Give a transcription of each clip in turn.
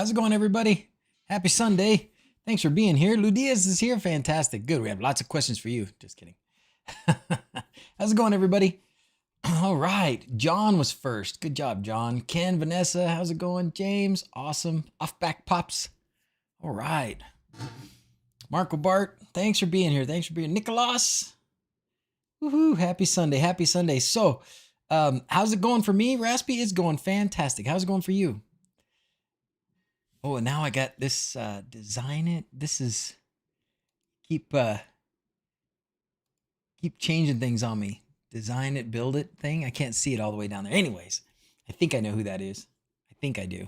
How's it going, everybody? Happy Sunday. Thanks for being here. Ludias is here. Fantastic. Good. We have lots of questions for you. Just kidding. How's it going, everybody? All right. John was first. Good job, John. Ken, Vanessa, how's it going? James, awesome. Off back pops. All right. Marco Bart, thanks for being here. Thanks for being Nicholas. Woohoo. Happy Sunday. Happy Sunday. So, how's it going for me, Raspy? It's going fantastic. How's it going for you? Oh, and now I got this design it. This is keep changing things on me. Design it, build it thing. I can't see it all the way down there. Anyways, I think I know who that is. I think I do.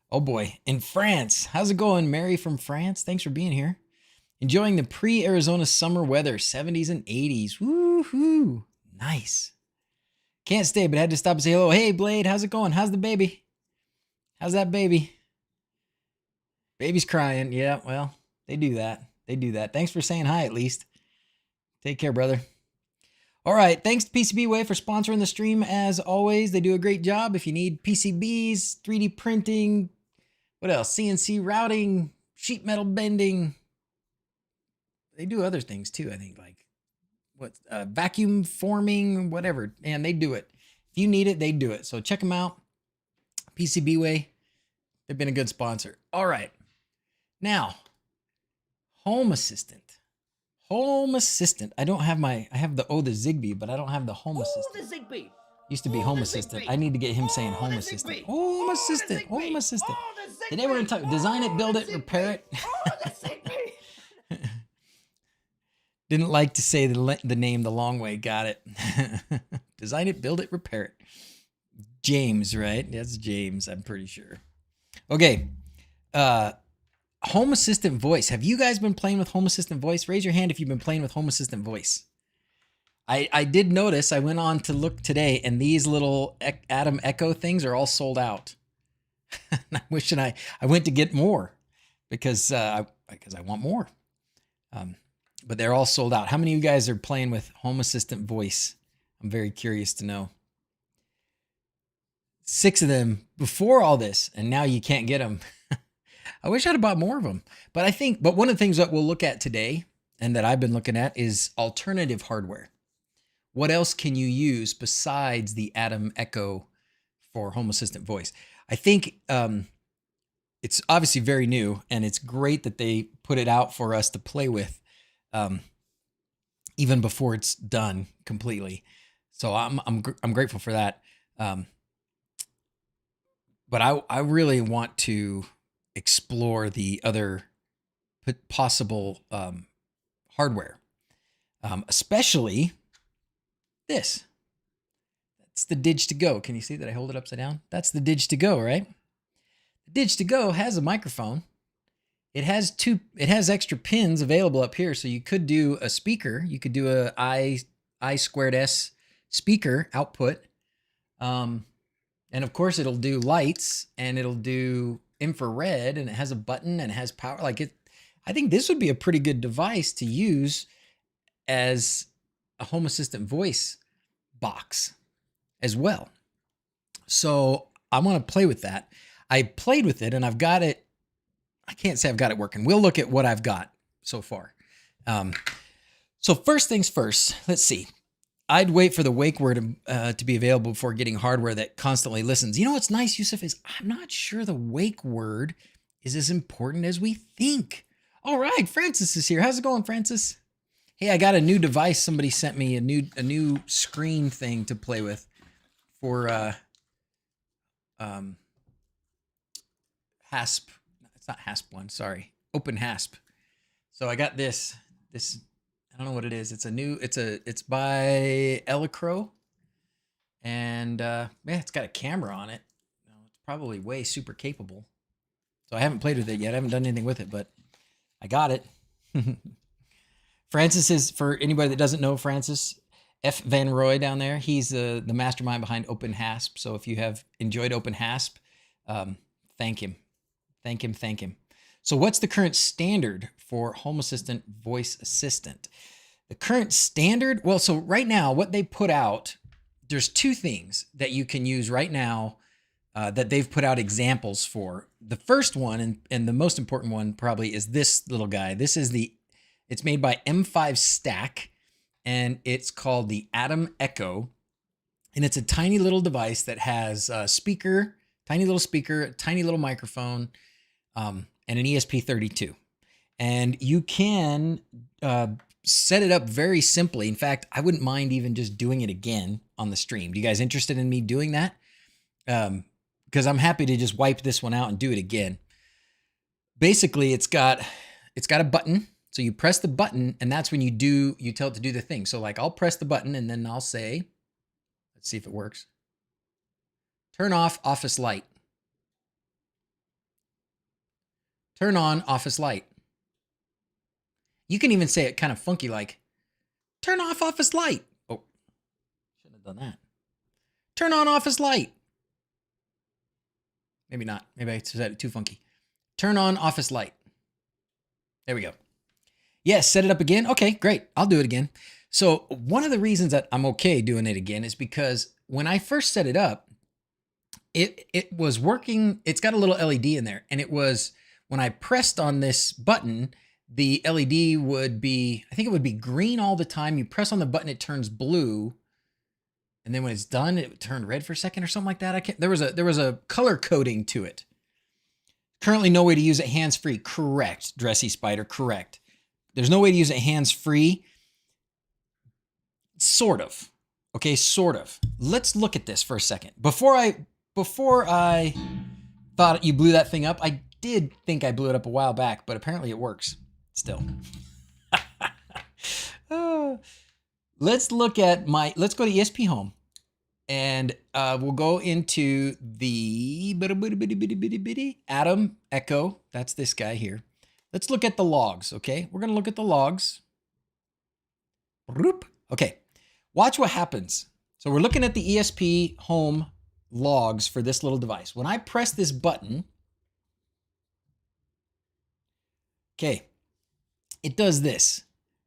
Oh boy, in France. How's it going, Mary from France? Thanks for being here. Enjoying the pre-Arizona summer weather, 70s and 80s. Woohoo! Nice. Can't stay, but had to stop and say hello. Hey, Blade, how's it going? How's the baby? How's that baby? Baby's crying. Yeah, well, they do that. They do that. Thanks for saying hi, at least. Take care, brother. All right. Thanks to PCBWay for sponsoring the stream. As always, they do a great job. If you need PCBs, 3D printing, what else? CNC routing, sheet metal bending. They do other things too, I think, like vacuum forming, whatever. And they do it. If you need it, they do it. So check them out. PCBWay. They've been a good sponsor. All right. Now, Home Assistant. Home Assistant. I don't have I have the Zigbee, but I don't have the Home Assistant. The Zigbee. Used to be Home Assistant. I need to get him saying Home Assistant. Home Assistant. Home Assistant. Today we're going to talk design it, build it, repair it. The Zigbee. Didn't like to say the name the long way. Got it. Design it, build it, repair it. James, right? That's James, I'm pretty sure. Okay. Home Assistant Voice. Have you guys been playing with Home Assistant Voice? Raise your hand if you've been playing with Home Assistant Voice. I did notice, I went on to look today, and these little Atom Echo things are all sold out. I'm wishing I went to get more because I want more. But they're all sold out. How many of you guys are playing with Home Assistant Voice? I'm very curious to know. 6 of them before all this, and now you can't get them. I wish I'd have bought more of them. But one of the things that we'll look at today and that I've been looking at is alternative hardware. What else can you use besides the Atom Echo for Home Assistant Voice? I think it's obviously very new, and it's great that they put it out for us to play with even before it's done completely. So I'm grateful for that. But I really want to explore the other possible hardware, especially this. That's the Dig2Go. Can you see that I hold it upside down? That's the Dig2Go, right? The Dig2Go has a microphone. It has extra pins available up here, so you could do a speaker. You could do a I2S speaker output. And of course, it'll do lights and it'll do infrared, and it has a button and it has power. I think this would be a pretty good device to use as a Home Assistant Voice box as well. So I want to play with that. I played with it and I've got it. I can't say I've got it working. We'll look at what I've got so far. So first things first, let's see. I'd wait for the wake word to be available before getting hardware that constantly listens. You know what's nice, Yusuf, is I'm not sure the wake word is as important as we think. All right, Francis is here. How's it going, Francis? Hey, I got a new device. Somebody sent me a new screen thing to play with for HASP. It's not HASP1, sorry. OpenHASP. So I got this. I don't know what it is. It's by Elecro. And yeah, it's got a camera on it. It's probably way super capable. So I haven't played with it yet. I haven't done anything with it, but I got it. Francis is, for anybody that doesn't know Francis, F. Van Roy down there, he's the mastermind behind OpenHASP. So if you have enjoyed OpenHASP, thank him. Thank him. So what's the current standard for Home Assistant Voice Assistant? The current standard, well, so right now what they put out, there's 2 things that you can use right now that they've put out examples for. The first one and the most important one probably is this little guy. It's made by M5 Stack, and it's called the Atom Echo. And it's a tiny little device that has a speaker, tiny little speaker, tiny little microphone, and an ESP32. And you can set it up very simply. In fact, I wouldn't mind even just doing it again on the stream. Do you guys interested in me doing that? Because I'm happy to just wipe this one out and do it again. Basically, it's got a button. So you press the button, and that's when you tell it to do the thing. So like I'll press the button, and then I'll say, let's see if it works. Turn off office light. Turn on office light. You can even say it kind of funky like, turn off office light. Oh, shouldn't have done that. Turn on office light. Maybe not. Maybe I said it too funky. Turn on office light. There we go. Yes, set it up again. Okay, great. I'll do it again. So one of the reasons that I'm okay doing it again is because when I first set it up, it was working. It's got a little LED in there. And it was, when I pressed on this button, the LED would be, I think it would be green all the time. You press on the button, it turns blue. And then when it's done, it turned red for a second or something like that. There was a color coding to it. Currently no way to use it hands-free. Correct, Dressy Spider, correct. There's no way to use it hands-free. Sort of. Okay, sort of. Let's look at this for a second. Before I thought you blew that thing up, I did think I blew it up a while back, but apparently it works still. Let's look at let's go to ESPHome, and we'll go into the Atom Echo. That's this guy here. Let's look at the logs, okay? We're gonna look at the logs. Okay, watch what happens. So we're looking at the ESPHome logs for this little device. When I press this button, okay, it does this.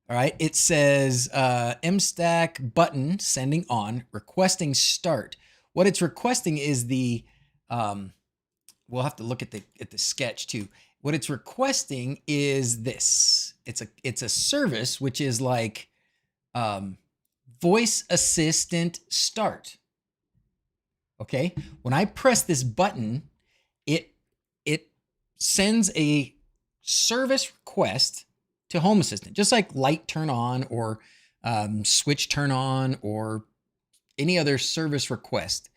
All right, it says mstack button sending on, requesting start. What it's requesting is the, we'll have to look at the sketch too. What it's requesting is this. It's a service which is like voice assistant start. Okay, when I press this button, it sends a service request to Home Assistant, just like light turn on or switch turn on or any other service request.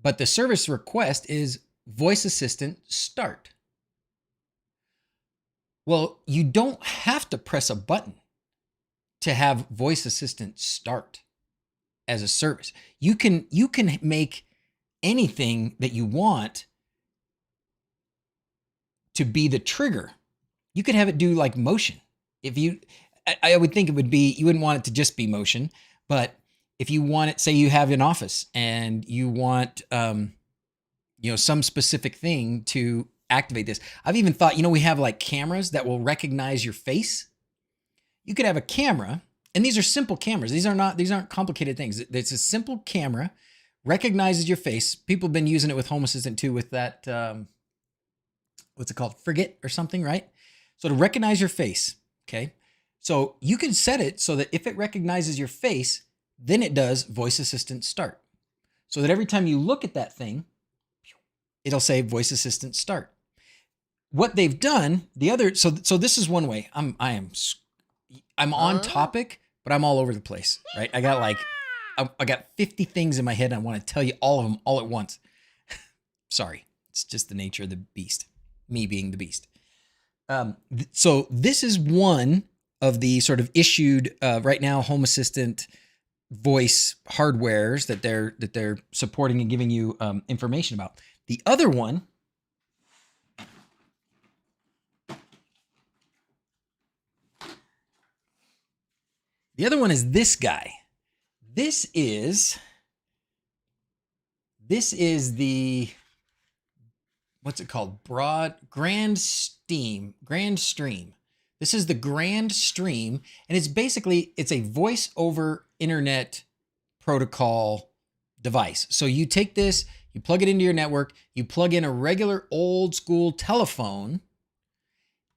But the service request is voice assistant start. Well, you don't have to press a button to have voice assistant start as a service. You can make anything that you want to be the trigger. You could have it do like motion. I would think it would be, you wouldn't want it to just be motion, but if you want it, say you have an office and you want, some specific thing to activate this. I've even thought, we have like cameras that will recognize your face. You could have a camera, and these are simple cameras. These aren't complicated things. It's a simple camera, recognizes your face. People have been using it with Home Assistant too with that, what's it called? Frigate or something, right? So to recognize your face, okay? So you can set it so that if it recognizes your face, then it does voice assistant start. So that every time you look at that thing, it'll say voice assistant start. What they've done, so this is one way. I'm on topic, but I'm all over the place, right? I got 50 things in my head and I want to tell you all of them all at once. Sorry, it's just the nature of the beast, me being the beast. So this is one of the sort of issued right now Home Assistant voice hardwares that they're supporting and giving you information about. The other one is this guy. This is the, what's it called? Grand Stream. This is the Grand Stream, and it's a voice over internet protocol device. So you take this, You plug it into your network, you plug in a regular old school telephone,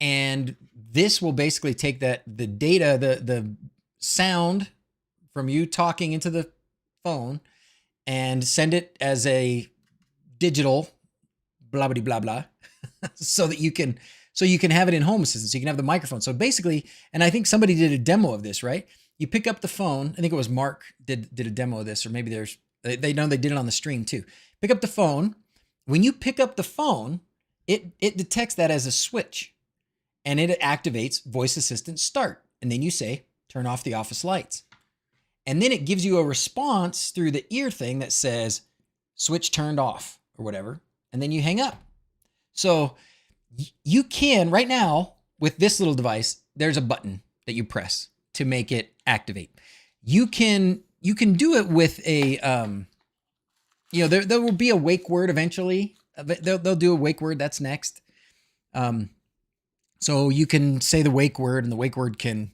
and this will basically take the data, the sound from you talking into the phone and send it as a digital blah blah blah blah so you can have it in home assistant, so you can have the microphone. So basically, and I think somebody did a demo of this, right? You pick up the phone. I think it was Mark did a demo of this, or maybe they know they did it on the stream too. Pick up the phone. When you pick up the phone, it detects that as a switch, and it activates voice assistant start. And then you say, turn off the office lights. And then it gives you a response through the ear thing that says, switch turned off or whatever. And then you hang up. So you can, right now, with this little device, there's a button that you press to make it activate. You can do it with a, there will be a wake word eventually. They'll do a wake word. That's next. So you can say the wake word, and the wake word can,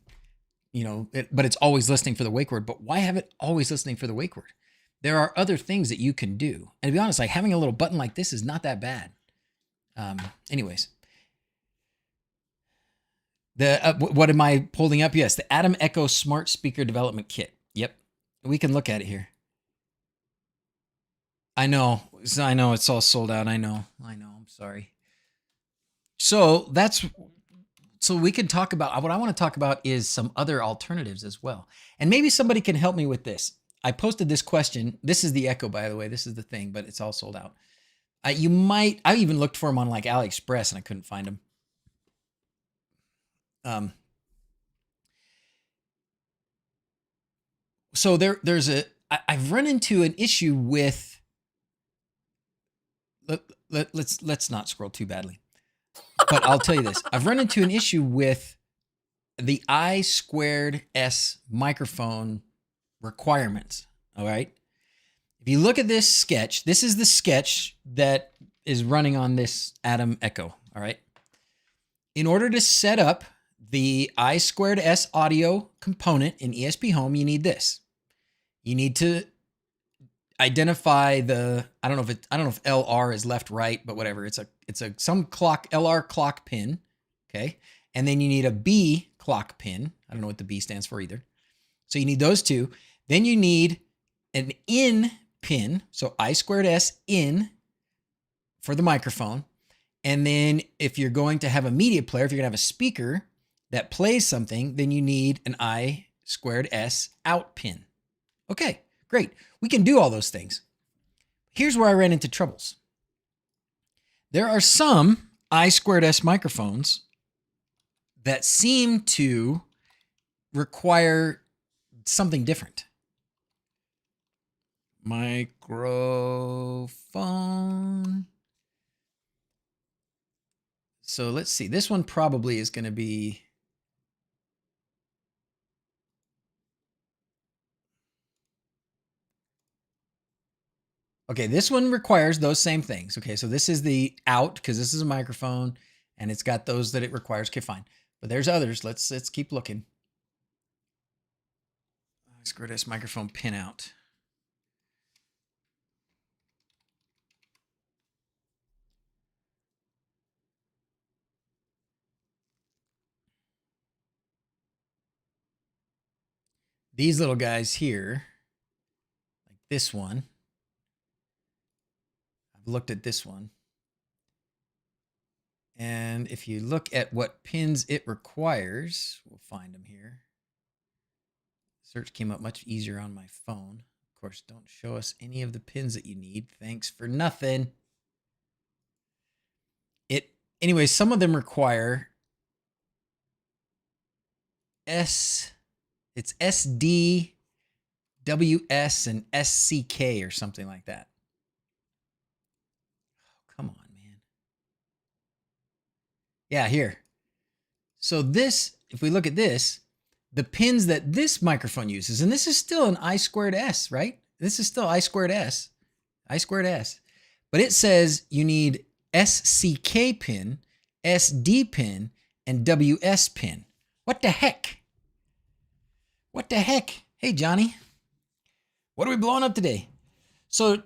but it's always listening for the wake word. But why have it always listening for the wake word? There are other things that you can do. And to be honest, like having a little button like this is not that bad. Anyways. What am I holding up? Yes, the Atom Echo Smart Speaker Development Kit. Yep. We can look at it here. I know it's all sold out. I know. I'm sorry. So we can talk about, what I want to talk about is some other alternatives as well. And maybe somebody can help me with this. I posted this question. This is the Echo, by the way. This is the thing, but it's all sold out. I even looked for them on like AliExpress and I couldn't find them. So I've run into an issue with, let's not scroll too badly, but I'll tell you this. I've run into an issue with the I2S microphone requirements. All right. If you look at this sketch, this is the sketch that is running on this Atom Echo. All right. In order to set up the I2S audio component in ESPHome, you need this. You need to identify the, I don't know if LR is left, right, but whatever. It's some clock, LR clock pin. Okay. And then you need a B clock pin. I don't know what the B stands for either. So you need those two. Then you need an in pin. So I2S in for the microphone. And then if you're going to have a media player, if you're going to have a speaker that plays something, then you need an I2S out pin. Okay, great. We can do all those things. Here's where I ran into troubles. There are some I2S microphones that seem to require something different. Microphone. So let's see. This one probably is going to be. Okay, this one requires those same things. Okay, so this is the out because this is a microphone and it's got those that it requires. Okay, fine. But there's others. Let's keep looking. Screw this microphone pin out. These little guys here, like this one. I've looked at this one. And if you look at what pins it requires, we'll find them here. Search came up much easier on my phone. Of course, don't show us any of the pins that you need. Thanks for nothing. Anyway, some of them require it's SD, WS, and SCK or something like that. Oh, come on, man. Yeah, here. So this, if we look at this, the pins that this microphone uses, and this is still an I2S, right? This is still I2S. But it says you need SCK pin, SD pin, and WS pin. What the heck? What the heck? Hey, Johnny. What are we blowing up today? So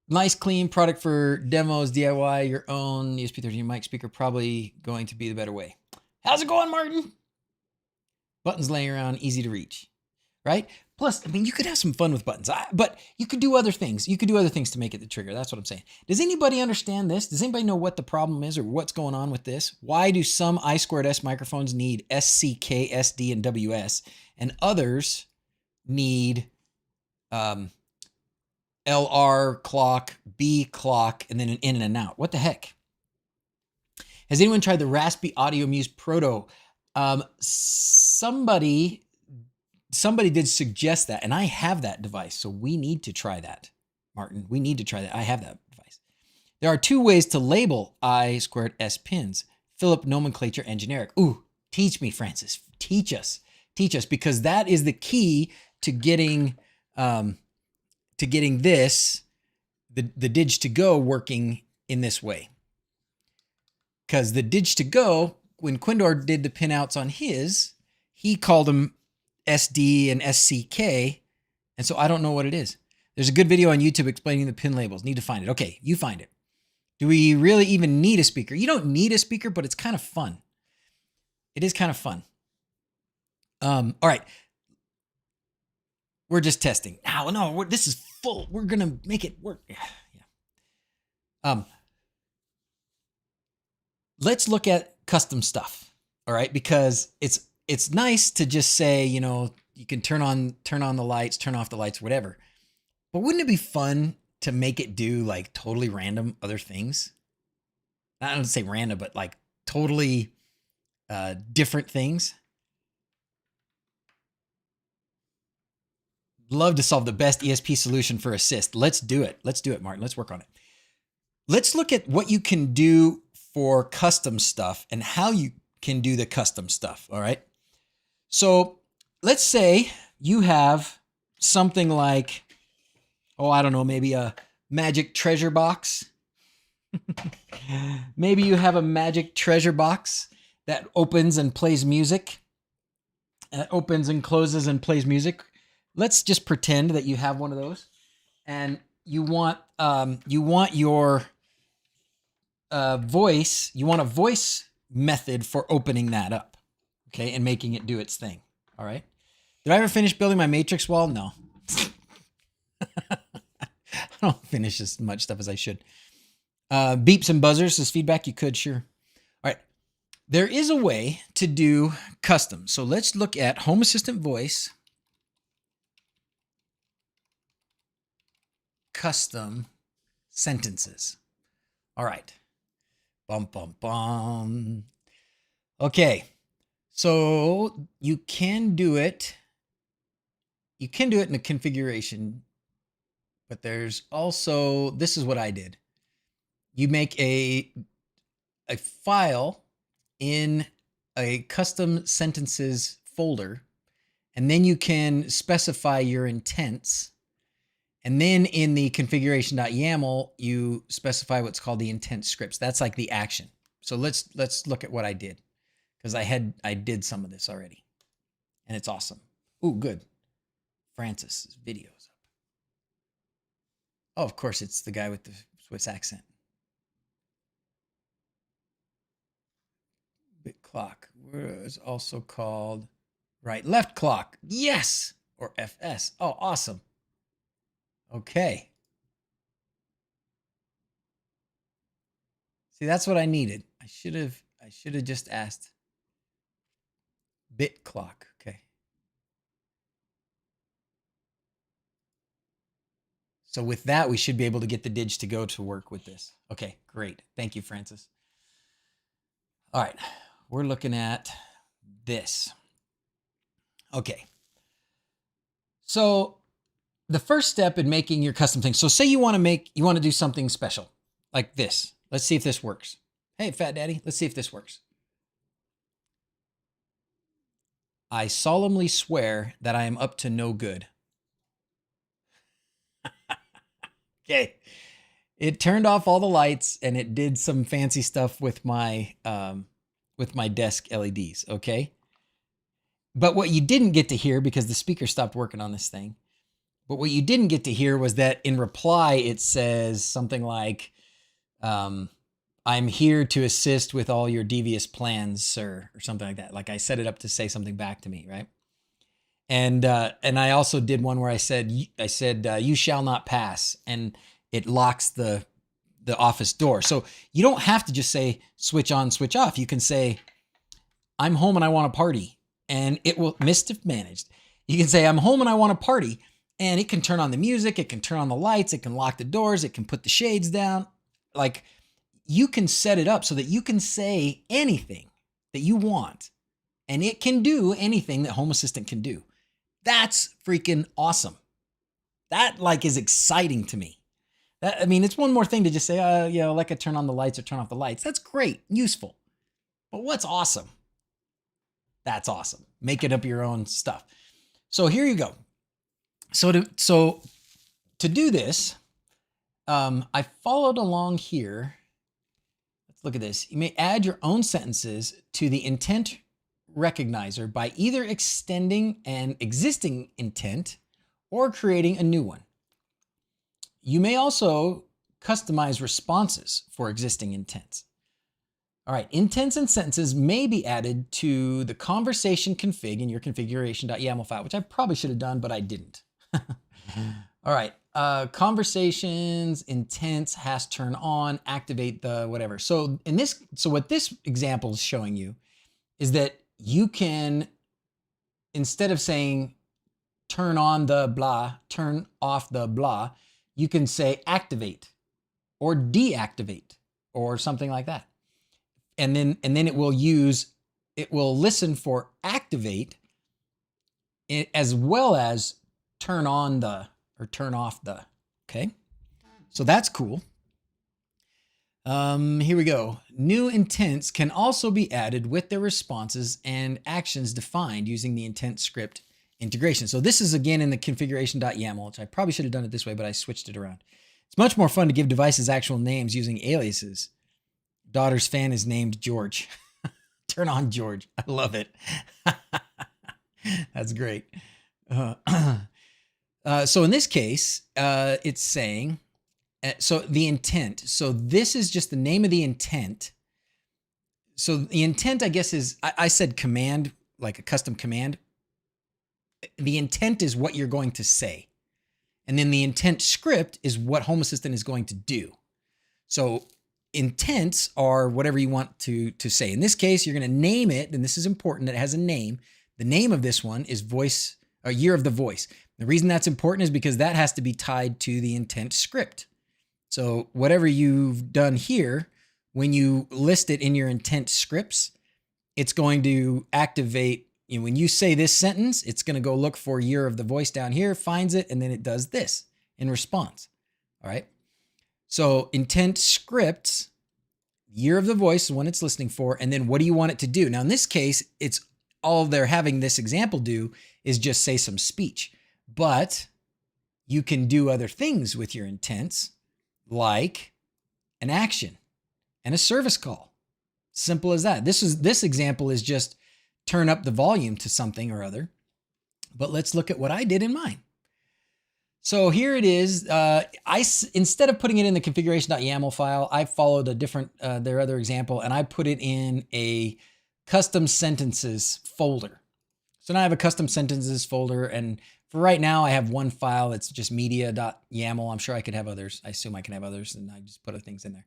Nice, clean product for demos, DIY, your own ESP32 mic speaker, probably going to be the better way. How's it going, Martin? Buttons laying around, easy to reach, right? Plus, I mean, you could have some fun with buttons, but you could do other things. You could do other things to make it the trigger. That's what I'm saying. Does anybody understand this? Does anybody know what the problem is or what's going on with this? Why do some I2S microphones need SCK, SD, and WS, and others need LR clock, B clock, and then an in and an out? What the heck? Has anyone tried the Raspberry Audio Muse Proto? Somebody did suggest that, and I have that device, so we need to try that, Martin. We need to try that. I have that device. There are 2 ways to label I2S pins: Philip, nomenclature, and generic. Ooh, teach me, Francis. Teach us, because that is the key to getting this, the Dig2Go working in this way. Because the Dig2Go, when Quindor did the pinouts on his, he called them SD and SCK, and so I don't know what it is. There's a good video on YouTube explaining the pin labels. Need to find it. Okay, you find it. Do we really even need a speaker? You don't need a speaker, but it's kind of fun. It is kind of fun. All right. We're just testing. No, this is full. We're going to make it work. Yeah. Let's look at custom stuff. All right. Because it's nice to just say, you know, you can turn on the lights, turn off the lights, whatever. But wouldn't it be fun to make it do like totally random other things? I don't say random, but like totally different things. Love to solve the best ESP solution for assist. Let's do it. Let's do it, Martin. Let's work on it. Let's look at what you can do for custom stuff and how you can do the custom stuff. All right. So let's say you have something like, I don't know, maybe a magic treasure box. Maybe you have a magic treasure box that opens and plays music. Opens and closes and plays music. Let's just pretend that you have one of those, and you want your voice. You want a voice method for opening that up, okay, and making it do its thing. All right. Did I ever finish building my matrix wall? No. I don't finish as much stuff as I should. Beeps and buzzers as feedback. You could, sure. All right. There is a way to do custom. So let's look at Home Assistant voice. Custom sentences. All right. Bum, bum, bum. Okay. So you can do it. You can do it in a configuration, but there's also, this is what I did. You make a file in a custom sentences folder, and then you can specify your intents. And then in the configuration.yaml, you specify what's called the intent scripts. That's like the action. So let's look at what I did, because I did some of this already, and it's awesome. Ooh, good. Francis' video's up. Oh, of course, it's the guy with the Swiss accent. Bit clock was also called right left clock. Yes, or FS. Oh, awesome. Okay. See, that's what I needed. I should have just asked. Bit clock. Okay. So with that, we should be able to get the Dig2Go to work with this. Okay, great. Thank you, Francis. All right. We're looking at this. Okay. So the first step in making your custom thing. So say you want to do something special like this. Let's see if this works. Hey, Fat Daddy, let's see if this works. I solemnly swear that I am up to no good. Okay. It turned off all the lights and it did some fancy stuff with my desk LEDs, okay? But what you didn't get to hear, because the speaker stopped working on this thing, But what you didn't get to hear was that in reply, it says something like, I'm here to assist with all your devious plans, sir, or something like that. Like I set it up to say something back to me, right? And I also did one where I said, you shall not pass, and it locks the office door. So you don't have to just say switch on, switch off. You can say, I'm home and I want to party, and it will mischief managed. You can say, I'm home and I want to party, and it can turn on the music, it can turn on the lights, it can lock the doors, it can put the shades down. Like, you can set it up so that you can say anything that you want, and it can do anything that Home Assistant can do. That's freaking awesome. That like is exciting to me. I mean, it's one more thing to just say, like I turn on the lights or turn off the lights. That's great, useful. But what's awesome? That's awesome. Make it up your own stuff. So here you go. So to do this, I followed along here. Let's look at this. You may add your own sentences to the intent recognizer by either extending an existing intent or creating a new one. You may also customize responses for existing intents. All right, intents and sentences may be added to the conversation config in your configuration.yaml file, which I probably should have done, but I didn't. All right, conversations, intents, has turn on, activate the whatever. So what this example is showing you is that you can, instead of saying turn on the blah, turn off the blah, you can say activate or deactivate or something like that. And then it will listen for activate as well as turn on the or turn off the, okay? So that's cool. Here we go. New intents can also be added with their responses and actions defined using the intent script integration. So this is again in the configuration.yaml, which I probably should have done it this way, but I switched it around. It's much more fun to give devices actual names using aliases. Daughter's fan is named George. Turn on George. I love it. That's great. So in this case, it's saying, so the intent. So this is just the name of the intent. So the intent, I guess, is, I said command, like a custom command. The intent is what you're going to say. And then the intent script is what Home Assistant is going to do. So intents are whatever you want to say. In this case, you're going to name it, and this is important that it has a name. The name of this one is voice, or year of the voice. The reason that's important is because that has to be tied to the intent script. So whatever you've done here, when you list it in your intent scripts, it's going to activate, when you say this sentence, it's going to go look for year of the voice down here, finds it, and then it does this in response. All right. So intent scripts, year of the voice is what it's listening for. And then what do you want it to do? Now, in this case, it's all they're having this example do is just say some speech, but you can do other things with your intents, like an action and a service call. Simple as that. This example is just turn up the volume to something or other, but let's look at what I did in mine. So here it is. Instead of putting it in the configuration.yaml file, I followed a different, their other example, and I put it in a custom sentences folder. So now I have a custom sentences folder, and for right now, I have one file that's just media.yaml. I'm sure I could have others. I assume I can have others, and I just put other things in there.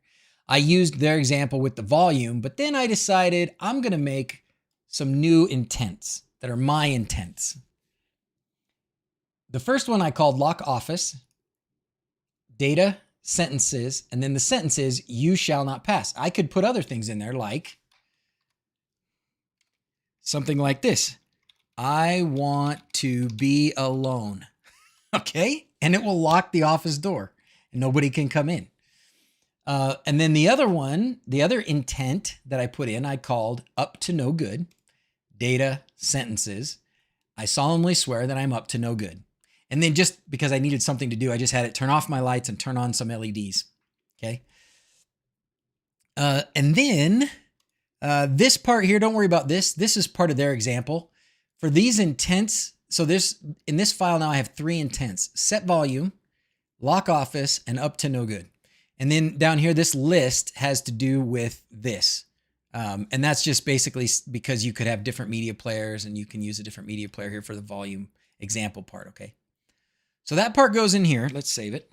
I used their example with the volume, but then I decided I'm going to make some new intents that are my intents. The first one I called lock office, data, sentences, and then the sentence is you shall not pass. I could put other things in there like something like this. I want to be alone. Okay? And it will lock the office door and nobody can come in. And then the other one, the other intent that I put in, I called up to no good, data, sentences. I solemnly swear that I'm up to no good. And then just because I needed something to do, I just had it turn off my lights and turn on some LEDs. Okay. And then this part here, don't worry about this. This is part of their example. For these intents, so in this file now I have 3 intents: set volume, lock office, and up to no good. And then down here, this list has to do with this. And that's just basically because you could have different media players and you can use a different media player here for the volume example part, okay? So that part goes in here. Let's save it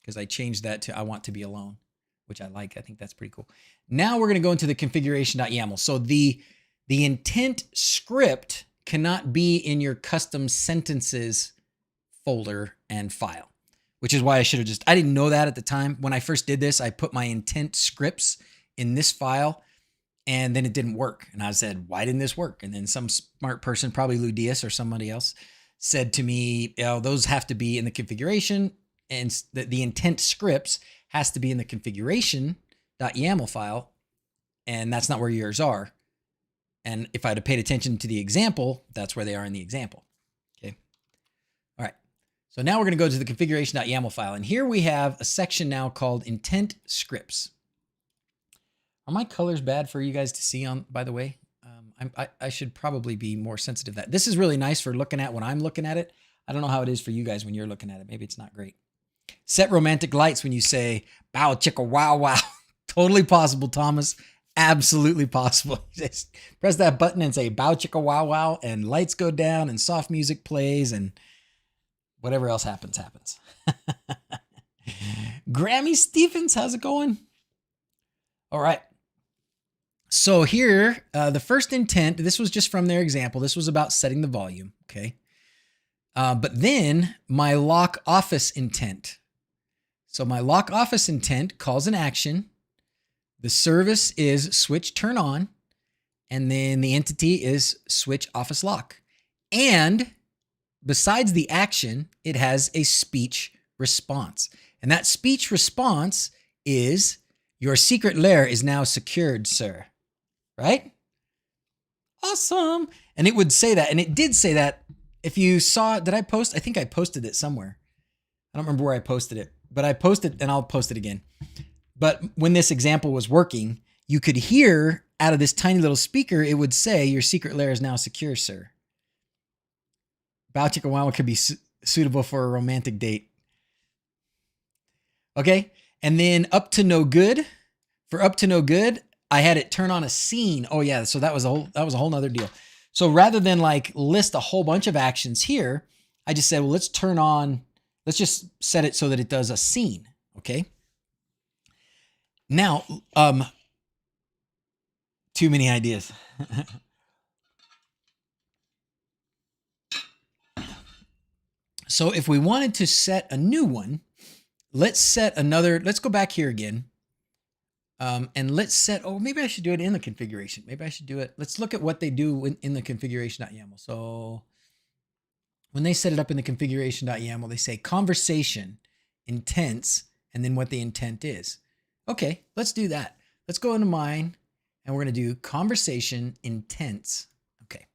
because I changed that to I want to be alone, which I like. I think that's pretty cool. Now we're going to go into the configuration.yaml. So the intent script cannot be in your custom sentences folder and file, which is why I should have I didn't know that at the time. When I first did this, I put my intent scripts in this file and then it didn't work. And I said, why didn't this work? And then some smart person, probably Ludius or somebody else, said to me, those have to be in the configuration, and the intent scripts has to be in the configuration.yaml file. And that's not where yours are. And if I'd have paid attention to the example, that's where they are in the example. Okay. All right. So now we're going to go to the configuration.yaml file. And here we have a section now called intent scripts. Are my colors bad for you guys to see on, by the way? I should probably be more sensitive to that. This is really nice for looking at when I'm looking at it. I don't know how it is for you guys when you're looking at it. Maybe it's not great. Set romantic lights when you say, bow, chicka, wow, wow. Totally possible, Thomas. Absolutely possible. Just press that button and say, bow, chicka, wow, wow. And lights go down and soft music plays and whatever else happens, happens. Grammy Stephens, how's it going? All right. So here, the first intent, this was just from their example. This was about setting the volume, okay? But then my lock office intent. So my lock office intent calls an action. The service is switch turn on. And then the entity is switch office lock. And besides the action, it has a speech response. And that speech response is, your secret lair is now secured, sir. Right? Awesome. And it would say that. And it did say that. If you saw, did I post? I think I posted it somewhere. I don't remember where I posted it, but I posted, and I'll post it again. But when this example was working, you could hear out of this tiny little speaker, it would say, your secret lair is now secure, sir. Bow Chicka Wow could be suitable for a romantic date. Okay. And then up to no good. For up to no good, I had it turn on a scene. Oh yeah, so that was a whole nother deal. So rather than like list a whole bunch of actions here, I just said, well, let's just set it so that it does a scene. Okay. Now, too many ideas. So if we wanted to set a new one, let's go back here again. And let's set, maybe I should do it in the configuration. Maybe I should do it. Let's look at what they do in the configuration.yaml. So when they set it up in the configuration.yaml, they say conversation, intents, and then what the intent is. Okay, let's do that. Let's go into mine and we're going to do conversation intents. Okay.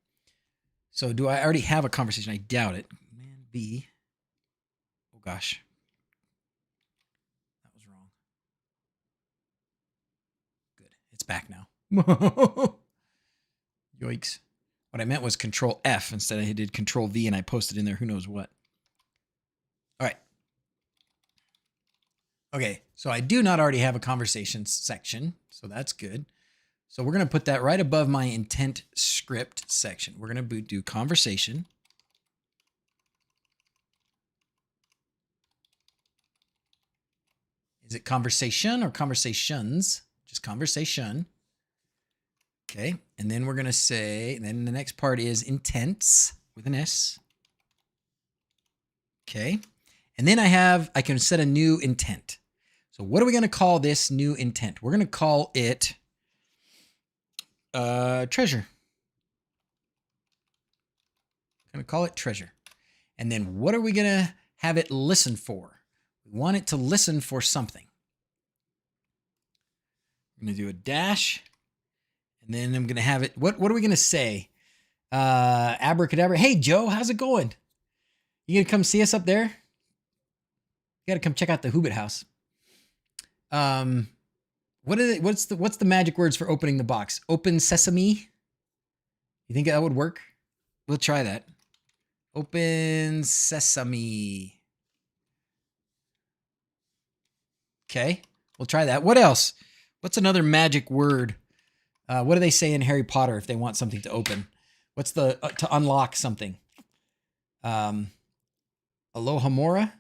So do I already have a conversation? I doubt it. Command B. Oh gosh. It's back now. Yikes. What I meant was Control F instead I did Control V and I posted in there who knows what. All right. Okay, so I do not already have a conversations section, so that's good. So we're going to put that right above my intent script section. We're going to do conversation. Is it conversation or conversations? Just conversation. Okay. And then we're going to say, then the next part is intents with an S. Okay. And then I can set a new intent. So what are we going to call this new intent? We're going to call it treasure. I'm going to call it treasure. And then what are we going to have it listen for? We want it to listen for something. I'm going to do a dash, and then I'm going to have it. What are we going to say? Abracadabra. Hey, Joe, how's it going? You going to come see us up there? You got to come check out the Hobbit house. What's the magic words for opening the box? Open sesame. You think that would work? We'll try that. Open sesame. Okay, we'll try that. What else? What's another magic word? What do they say in Harry Potter if they want something to open? What's the to unlock something? Alohomora.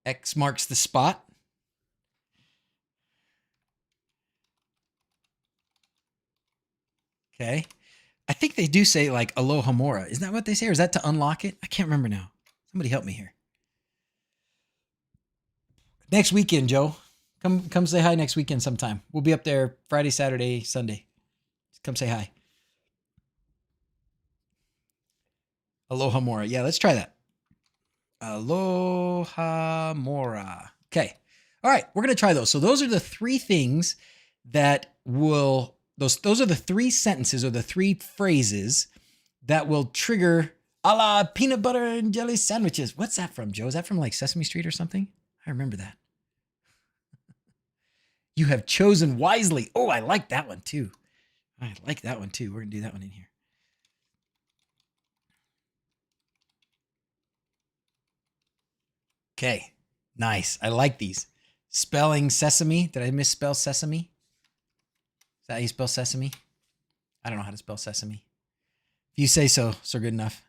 X marks the spot. Okay. I think they do say like Alohomora. Isn't that what they say? Or is that to unlock it? I can't remember now. Somebody help me here. Next weekend, Joe. Come say hi next weekend sometime. We'll be up there Friday, Saturday, Sunday. Come say hi. Alohomora. Yeah, let's try that. Alohomora. Okay. All right, we're going to try those. So those are the three things that will, those are the three sentences or the three phrases that will trigger a la peanut butter and jelly sandwiches. What's that from, Joe? Is that from like Sesame Street or something? I remember that. You have chosen wisely. Oh, I like that one too. I like that one too. We're going to do that one in here. Okay, nice. I like these. Spelling sesame. Did I misspell sesame? Is that how you spell sesame? I don't know how to spell sesame. If you say so, so good enough.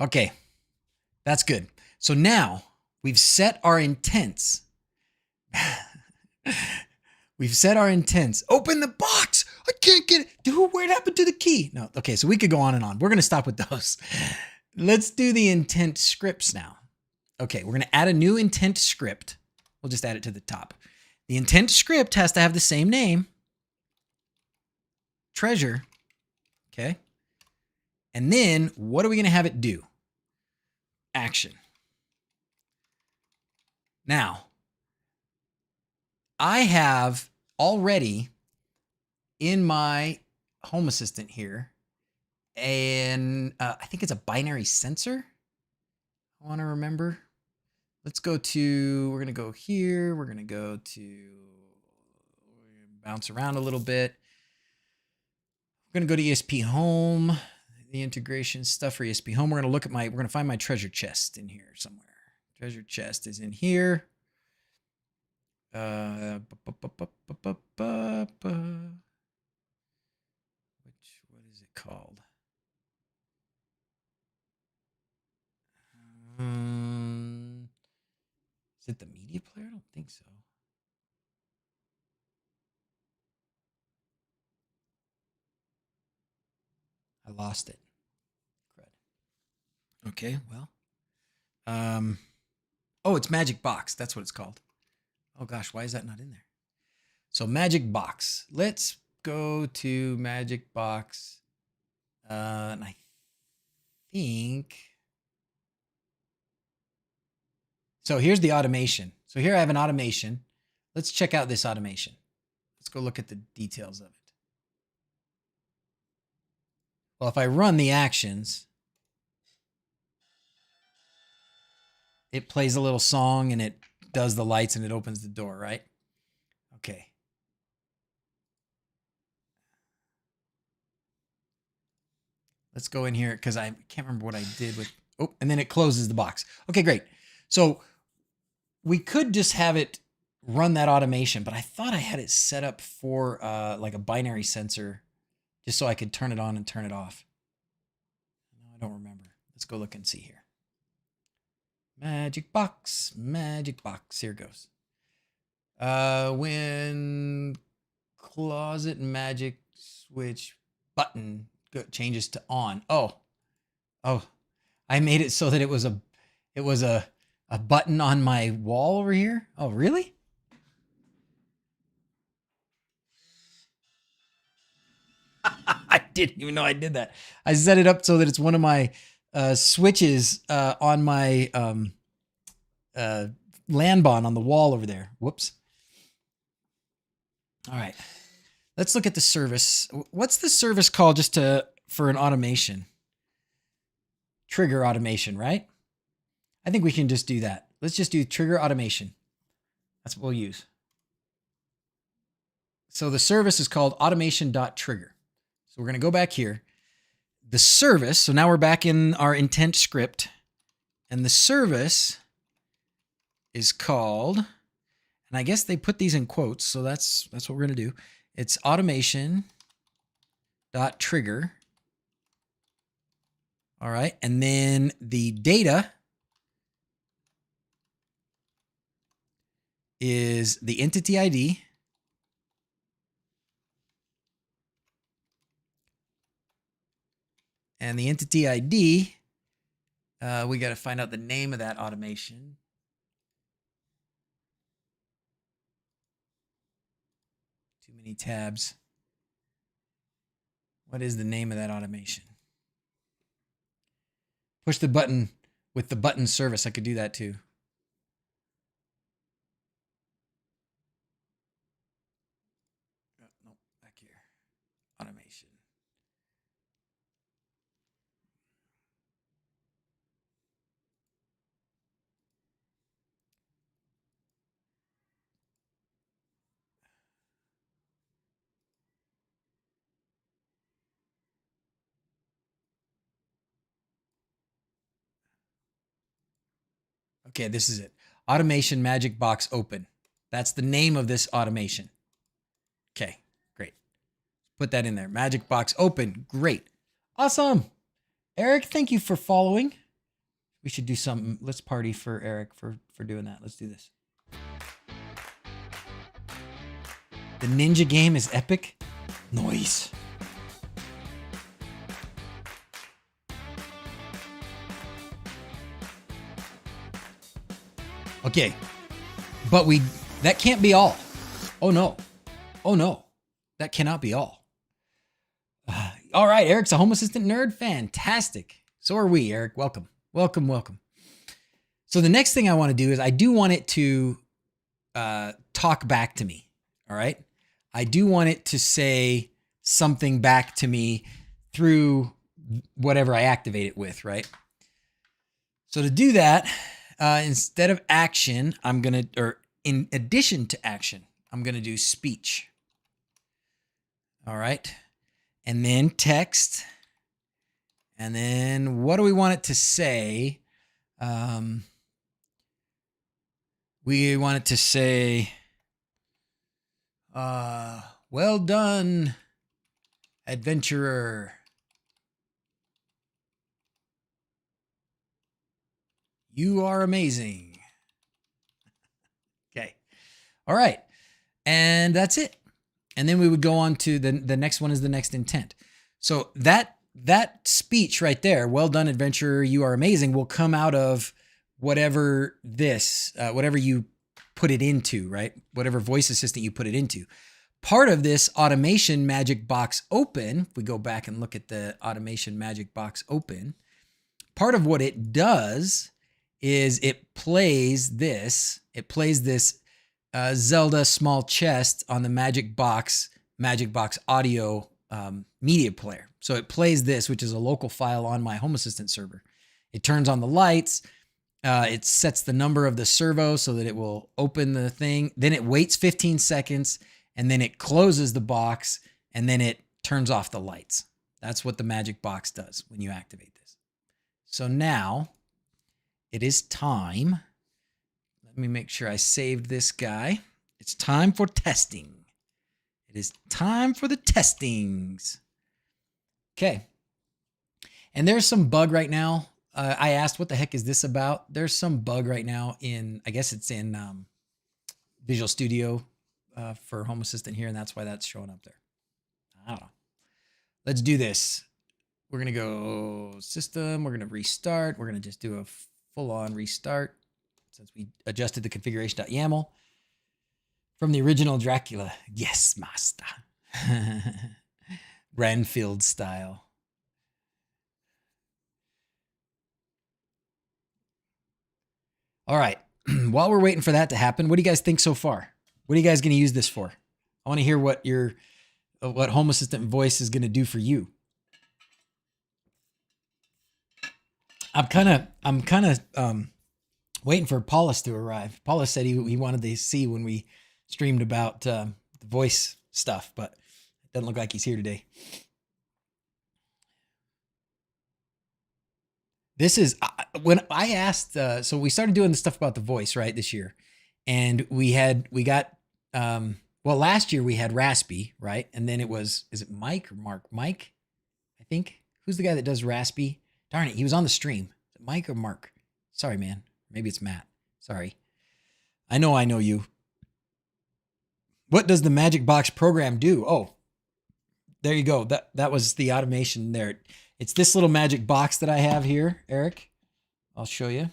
Okay, that's good. So now we've set our intents. We've set our intents. Open the box. I can't get it. Dude, what happened to the key? No, okay, so we could go on and on. We're going to stop with those. Let's do the intent scripts now. Okay, we're going to add a new intent script. We'll just add it to the top. The intent script has to have the same name. Treasure. Okay. And then what are we going to have it do? Action. Now, I have already in my Home Assistant here, and I think it's a binary sensor. I want to remember. Let's go to, we're going to go here. We're going to go to, bounce around a little bit. We're going to go to ESPHome, the integration stuff for ESPHome. We're going to look at we're going to find my treasure chest in here somewhere. Treasure chest is in here. What is it called? Is it the media player? I don't think so. I lost it. Crud. Okay, well. Oh, it's Magic Box. That's what it's called. Oh gosh, why is that not in there? So Magic Box. Let's go to Magic Box. And I think. So here's the automation. So here I have an automation. Let's check out this automation. Let's go look at the details of it. Well, if I run the actions, it plays a little song and it does the lights and it opens the door, right? Okay. Let's go in here because I can't remember what I did with, oh, and then it closes the box. Okay, great. So we could just have it run that automation, but I thought I had it set up for like a binary sensor just so I could turn it on and turn it off. No, I don't remember. Let's go look and see here. Magic box, magic box. Here it goes. When closet magic switch button changes to on. Oh, I made it so that it was a button on my wall over here. Oh, really? I didn't even know I did that. I set it up so that it's one of my switches on my LAN bond on the wall over there. Whoops. All right. Let's look at the service. What's the service called just for an automation? Trigger automation, right? I think we can just do that. Let's just do trigger automation. That's what we'll use. So the service is called automation.trigger. So we're going to go back here. the service, so now we're back in our intent script, and the service is called, and I guess they put these in quotes, so that's what we're going to do. It's automation.trigger. All right, and then the data is the entity ID. And the entity ID, we got to find out the name of that automation. Too many tabs. What is the name of that automation? Push the button with the button service. I could do that too. No, back here. Automation. Okay, this is it. Automation Magic Box Open. That's the name of this automation. Okay, great. Put that in there. Magic Box Open. Great. Awesome. Eric, thank you for following. We should do something. Let's party for Eric for doing that. Let's do this. The ninja game is epic. Nice. Okay, but that can't be all. Oh no. Oh no. That cannot be all. All right, Eric's a Home Assistant nerd. Fantastic. So are we, Eric. Welcome. Welcome, welcome. So the next thing I want to do is I do want it to talk back to me. All right. I do want it to say something back to me through whatever I activate it with, right? So to do that, instead of action, in addition to action, I'm going to do speech. All right. And then text. And then what do we want it to say? We want it to say, well done, adventurer. You are amazing. Okay. All right. And that's it. And then we would go on to the next one is the next intent. So that speech right there, well done, adventurer, you are amazing, will come out of whatever whatever you put it into, right? Whatever voice assistant you put it into. Part of this automation magic box open, if we go back and look at the automation magic box open, part of what it does is it plays this Zelda small chest on the magic box audio media player. So it plays this, which is a local file on my Home Assistant server. It turns on the lights. It sets the number of the servo so that it will open the thing. Then it waits 15 seconds and then it closes the box and then it turns off the lights. That's what the magic box does when you activate this. So now it is time. Let me make sure I saved this guy. It's time for testing. It is time for the testings. Okay. And there's some bug right now. I asked, what the heck is this about? There's some bug right now I guess it's in Visual Studio for Home Assistant here, and that's why that's showing up there. I don't know. Let's do this. We're going to go system. We're going to restart. We're going to just do a full-on restart since we adjusted the configuration.yaml from the original Dracula. Yes, master. Ranfield style. All right. While we're waiting for that to happen, what do you guys think so far? What are you guys going to use this for? I want to hear what Home Assistant voice is going to do for you. I'm kind of waiting for Paulus to arrive. Paulus said he wanted to see when we streamed about the voice stuff, but it doesn't look like he's here today. This is when I asked. So we started doing the stuff about the voice right this year, and we got. Well, last year we had Raspy, right, and then is it Mike or Mark? Mike, I think. Who's the guy that does Raspy? Darn it, he was on the stream. Is it Mike or Mark? Sorry, man. Maybe it's Matt. Sorry. I know you. What does the Magic Box program do? Oh, there you go. That was the automation there. It's this little magic box that I have here, Eric. I'll show you.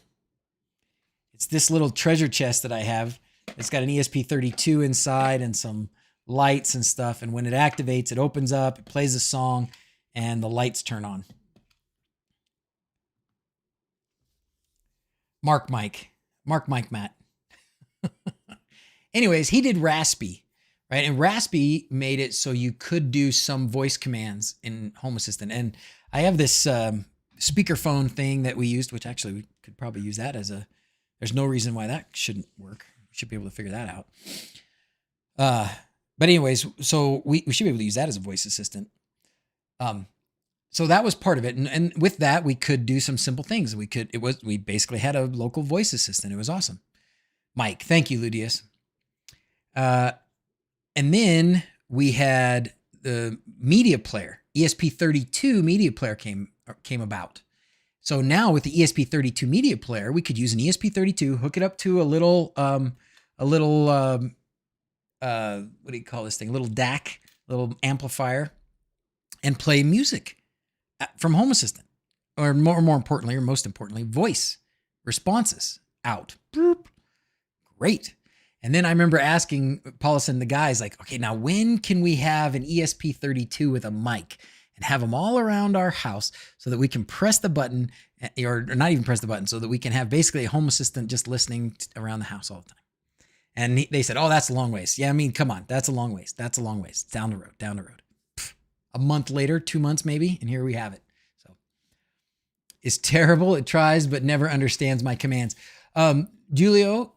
It's this little treasure chest that I have. It's got an ESP32 inside and some lights and stuff. And when it activates, it opens up, it plays a song, and the lights turn on. Mark Mike, Matt. Anyways, he did Raspy, right? And Raspy made it so you could do some voice commands in Home Assistant. And I have this speakerphone thing that we used, which actually we could probably use that as there's no reason why that shouldn't work. We should be able to figure that out. But anyways, so we should be able to use that as a voice assistant. So that was part of it. And with that, we could do some simple things. We basically had a local voice assistant. It was awesome. Mike, thank you, Ludius. And then we had the media player, ESP32 media player came about. So now with the ESP32 media player, we could use an ESP32, hook it up to a little what do you call this thing? A little DAC, little amplifier, and play music from Home Assistant, or most importantly, voice responses out. Boop. Great. And then I remember asking Paulus and the guys, like, okay, now when can we have an ESP32 with a mic and have them all around our house so that we can press the button, or not even press the button, so that we can have basically a Home Assistant just listening around the house all the time. And they said, oh, that's a long ways. Yeah, I mean, come on, that's a long ways. That's a long ways. Down the road. Pfft. A month later, 2 months maybe, and here we have it. So it's terrible. It tries, but never understands my commands. Julio,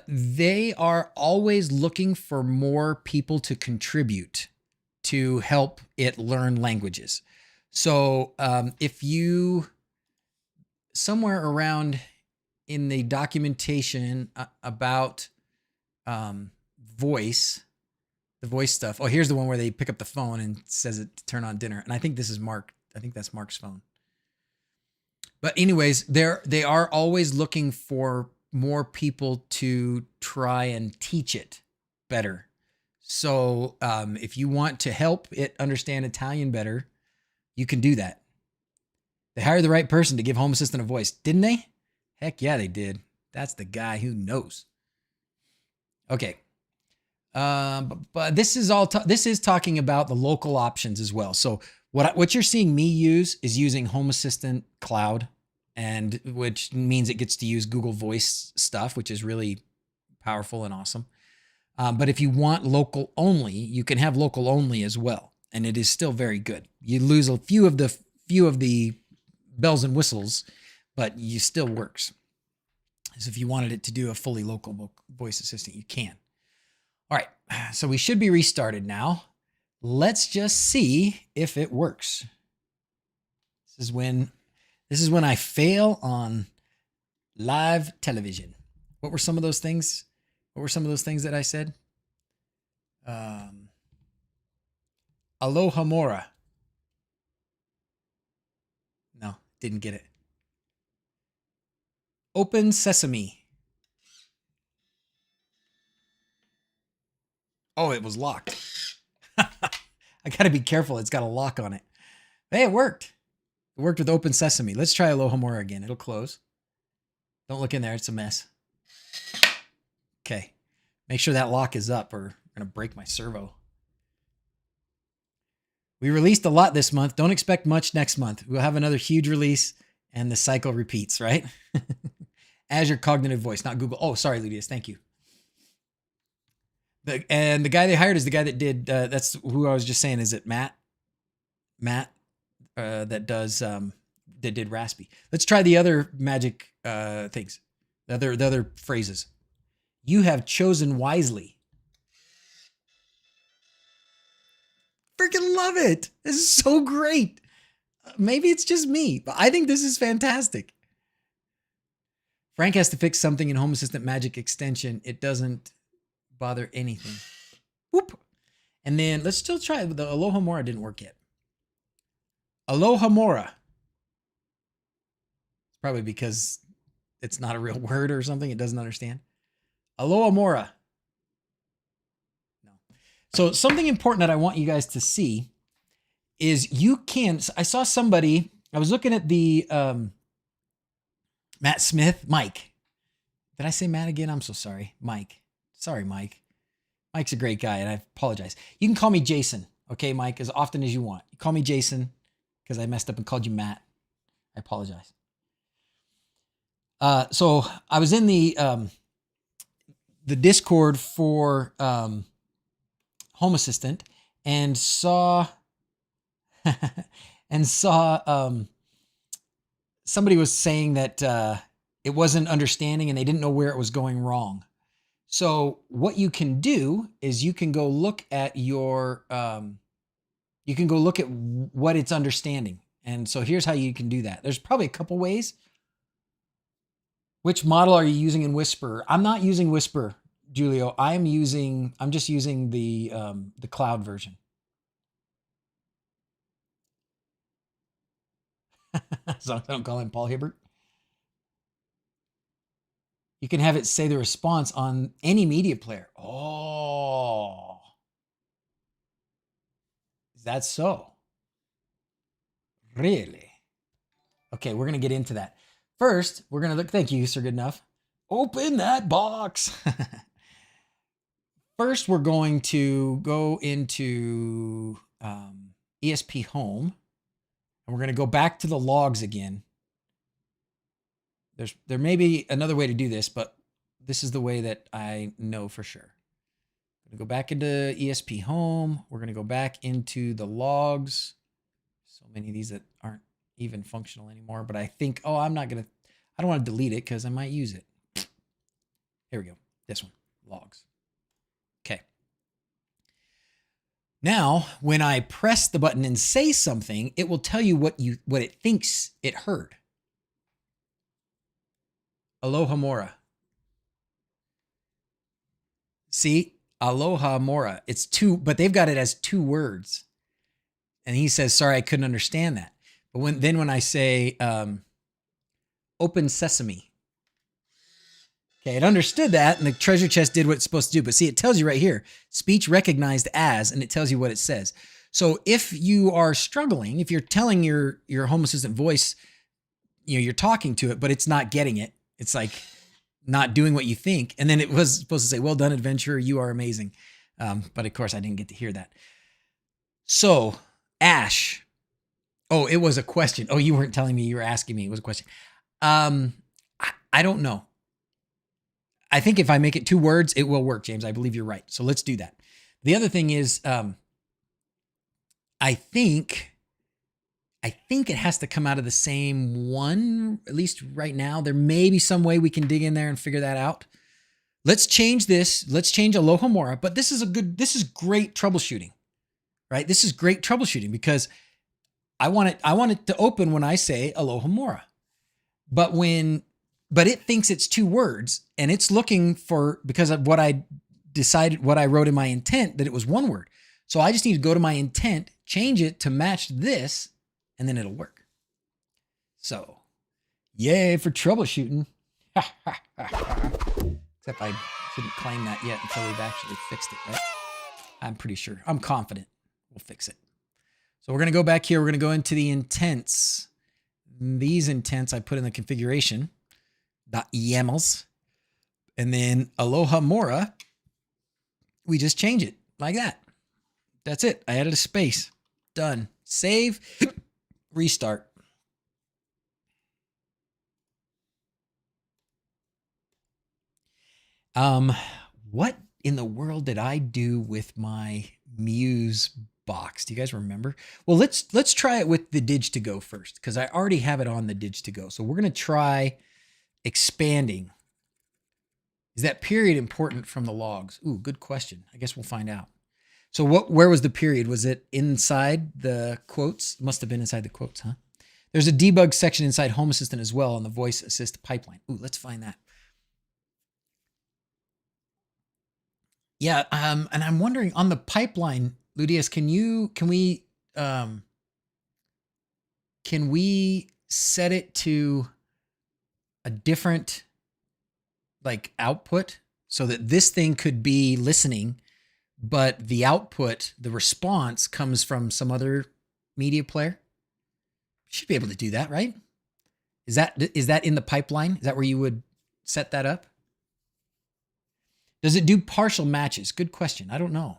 they are always looking for more people to contribute to help it learn languages. So if you, somewhere around in the documentation about voice, the voice stuff. Oh, here's the one where they pick up the phone and says it to turn on dinner. And I think this is Mark. I think that's Mark's phone. But anyways, they are always looking for more people to try and teach it better. So if you want to help it understand Italian better, you can do that. They hired the right person to give Home Assistant a voice, didn't they? Heck yeah, they did. That's the guy who knows. Okay. But this is this is talking about the local options as well. So what you're seeing me use is using Home Assistant Cloud, and which means it gets to use Google Voice stuff, which is really powerful and awesome. But if you want local only, you can have local only as well, and it is still very good. You lose a few of the bells and whistles, but you still works. So if you wanted it to do a fully local voice assistant, you can. All right, so we should be restarted now. Let's just see if it works. This is when I fail on live television. What were some of those things? What were some of those things that I said? Aloha Mora. No, didn't get it. Open Sesame. Oh, it was locked. I got to be careful. It's got a lock on it. Hey, it worked. It worked with Open Sesame. Let's try Aloha Mora again. It'll close. Don't look in there. It's a mess. Okay. Make sure that lock is up or I'm going to break my servo. We released a lot this month. Don't expect much next month. We'll have another huge release and the cycle repeats, right? Azure Cognitive Voice, not Google. Oh, sorry, Ludius. Thank you. And the guy they hired is the guy that did, that's who I was just saying. Is it Matt? Matt that did Raspy. Let's try the other magic things. The other phrases. You have chosen wisely. Freaking love it. This is so great. Maybe it's just me, but I think this is fantastic. Frank has to fix something in Home Assistant Magic Extension. It doesn't bother anything. Whoop. And then let's still try it. The Alohomora didn't work yet. Alohomora. It's probably because it's not a real word or something. It doesn't understand. Alohomora. No. So something important that I want you guys to see is you can, I saw somebody, I was looking at the Matt Smith, Mike. Did I say Matt again? I'm so sorry. Mike. Sorry, Mike. Mike's a great guy, and I apologize. You can call me Jason, okay, Mike, as often as you want. You call me Jason because I messed up and called you Matt. I apologize. So I was in the Discord for Home Assistant and saw somebody was saying that it wasn't understanding and they didn't know where it was going wrong. So what you can do is you can go look at your, you can go look at what it's understanding. And so here's how you can do that. There's probably a couple ways. Which model are you using in Whisper? I'm not using Whisper, Julio. I'm just using the cloud version. So I don't call him Paul Hibbert. You can have it say the response on any media player. Oh, is that so? Really? Okay, we're going to get into that. First, we're going to look, thank you, Sir Good Enough. Open that box. First, we're going to go into ESPHome, and we're going to go back to the logs again. There may be another way to do this, but this is the way that I know for sure. I'm going to go back into ESPHome. We're going to go back into the logs. So many of these that aren't even functional anymore, but I think, I don't want to delete it because I might use it. Here we go. This one, logs. Okay. Now, when I press the button and say something, it will tell you what it thinks it heard. Alohomora. See, Alohomora. It's two, but they've got it as two words. And he says, sorry, I couldn't understand that. But when I say open sesame, okay, it understood that, and the treasure chest did what it's supposed to do. But see, it tells you right here, speech recognized as, and it tells you what it says. So if you are struggling, if you're telling your Home Assistant voice, you're talking to it, but it's not getting it, it's like not doing what you think. And then it was supposed to say, well done, adventurer, you are amazing. But of course, I didn't get to hear that. So, Ash. Oh, it was a question. Oh, you weren't telling me, you were asking me. It was a question. I don't know. I think if I make it two words, it will work, James. I believe you're right. So let's do that. The other thing is, I think it has to come out of the same one, at least right now. There may be some way we can dig in there and figure that out. Let's change this. Let's change Alohomora, but this is great troubleshooting, right? This is great troubleshooting because I want it to open when I say Alohomora, but it thinks it's two words and it's looking for, because of what I decided, what I wrote in my intent, that it was one word. So I just need to go to my intent, change it to match this, and then it'll work. So, yay for troubleshooting. Except I shouldn't claim that yet until we've actually fixed it, right? I'm pretty sure. I'm confident we'll fix it. So we're going to go back here. We're going to go into the intents. These intents I put in the configuration. .yamls. And then Alohomora, we just change it like that. That's it. I added a space. Done. Save. Restart. What in the world did I do with my Muse box? Do you guys remember? Well, let's try it with the Dig2Go first, because I already have it on the Dig2Go. So we're going to try expanding. Is that period important from the logs? Ooh, good question. I guess we'll find out. So where was the period? Was it inside the quotes? It must have been inside the quotes, huh? There's a debug section inside Home Assistant as well on the voice assist pipeline. Ooh, let's find that. Yeah, and I'm wondering on the pipeline, Ludius, can we set it to a different like output so that this thing could be listening, but the output, the response comes from some other media player? Should be able to do that, right? Is that in the pipeline? Is that where you would set that up? Does it do partial matches? Good question. I don't know.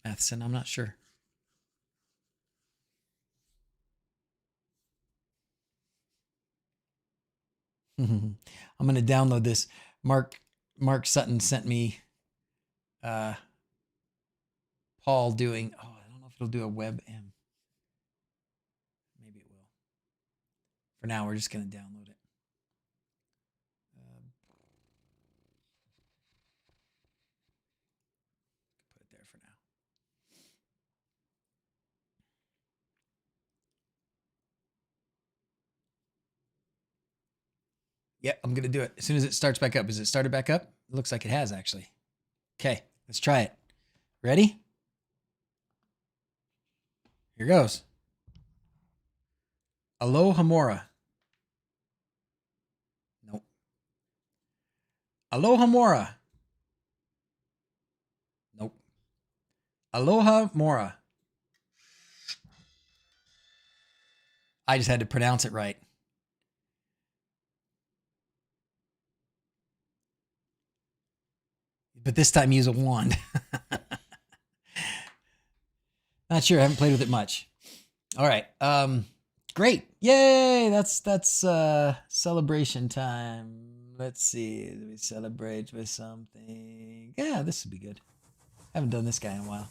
Matheson, I'm not sure. I'm going to download this. Mark Sutton sent me Paul doing, I don't know if it'll do a WebM. Maybe it will. For now, we're just going to download it. Put it there for now. Yeah, I'm going to do it as soon as it starts back up. Is it started back up? It looks like it has, actually. Okay, let's try it. Ready? Here goes. Aloha Mora. Nope. Aloha Mora. Nope. Aloha Mora. I just had to pronounce it right. But this time use a wand. Not sure. I haven't played with it much. All right. Great. Yay. That's celebration time. Let's see. Do we celebrate with something? Yeah, this would be good. I haven't done this guy in a while.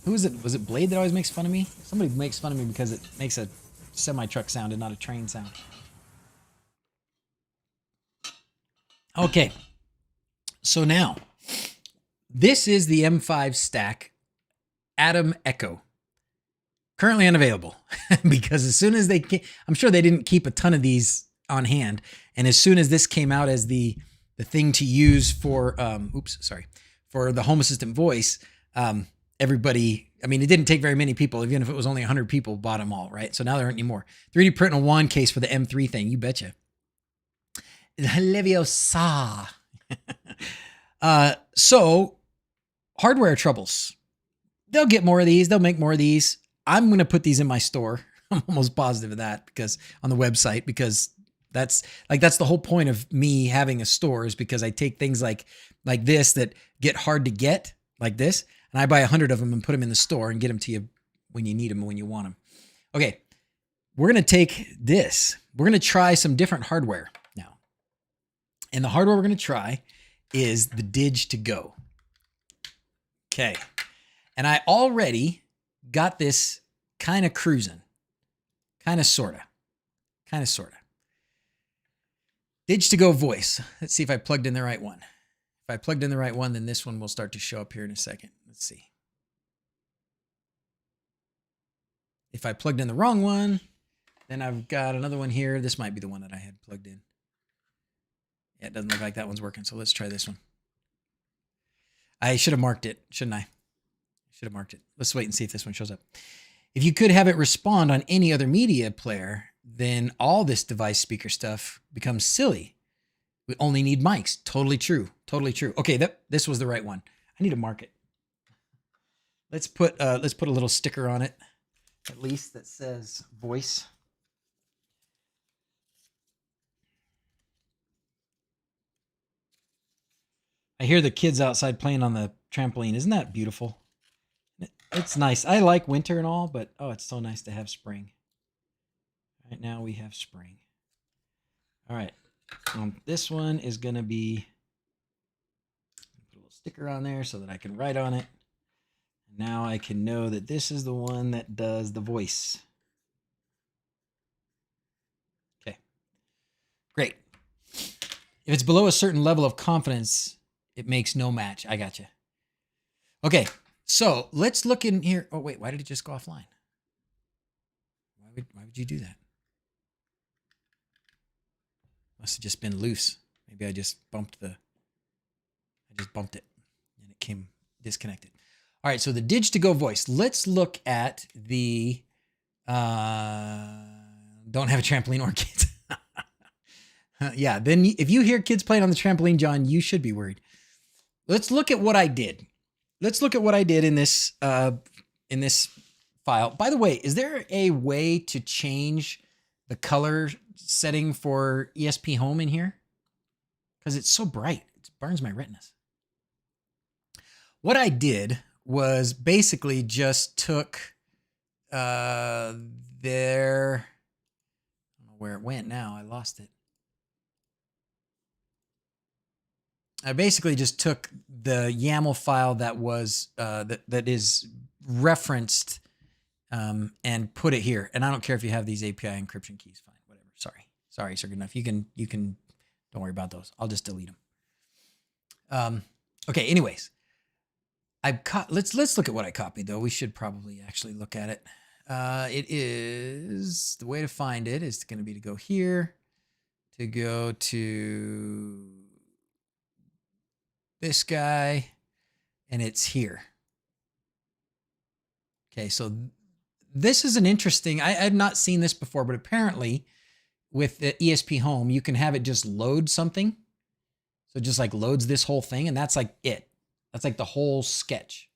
Who is it? Was it Blade that always makes fun of me? Somebody makes fun of me because it makes a semi-truck sound and not a train sound. Okay. So now, this is the M5 stack Atom Echo. Currently unavailable because as soon as I'm sure they didn't keep a ton of these on hand. And as soon as this came out as the thing to use for, for the Home Assistant voice, everybody, I mean, it didn't take very many people, even if it was only 100 people bought them all, right? So now there aren't any more. 3D print in a wand case for the M3 thing, you betcha. Leviosa. So hardware troubles. They'll get more of these. They'll make more of these. I'm going to put these in my store. I'm almost positive of that because on the website, because that's the whole point of me having a store is because I take things like this that get hard to get like this. And I buy 100 of them and put them in the store and get them to you when you need them, when you want them. Okay. We're going to take this. We're going to try some different hardware now. And the hardware we're going to try is the Dig2Go. Okay. And I already got this kind of cruising. Kind of, sorta. Dig2Go Voice. Let's see if I plugged in the right one. If I plugged in the right one, then this one will start to show up here in a second. Let's see. If I plugged in the wrong one, then I've got another one here. This might be the one that I had plugged in. Yeah, it doesn't look like that one's working, so let's try this one. I should have marked it, shouldn't I? Should have marked it. Let's wait and see if this one shows up. If you could have it respond on any other media player, then all this device speaker stuff becomes silly. We only need mics. Totally true. Totally true. Okay, this was the right one. I need to mark it. Let's put a little sticker on it, at least, that says voice. I hear the kids outside playing on the trampoline. Isn't that beautiful? It's nice. I like winter and all, but oh, it's so nice to have spring. Right now we have spring. All right. This one is going to be, put a little sticker on there so that I can write on it. Now I can know that this is the one that does the voice. Okay. Great. If it's below a certain level of confidence, it makes no match. I gotcha. Okay, so let's look in here. Oh, wait, why did it just go offline? Why would you do that? Must have just been loose. Maybe I just bumped it and it came disconnected. All right, so the Dig2Go Voice. Let's look at the don't have a trampoline or kids. Yeah, then if you hear kids playing on the trampoline, John, you should be worried. Let's look at what I did. Let's look at what I did in this file. By the way, is there a way to change the color setting for ESPHome in here? Because it's so bright. It burns my retinas. What I did was basically just took I don't know where it went now. I lost it. I basically just took the YAML file that was that is referenced and put it here. And I don't care if you have these API encryption keys. Fine, whatever. Sorry, sir. Good enough. You can. Don't worry about those. I'll just delete them. Okay. Anyways, let's look at what I copied though. We should probably actually look at it. It is the way to find it is going to be to go here, to go to this guy, and it's here. Okay, so this is an interesting, I had not seen this before, but apparently with the ESPHome, you can have it just load something. So it just like loads this whole thing, and that's like it. That's like the whole sketch.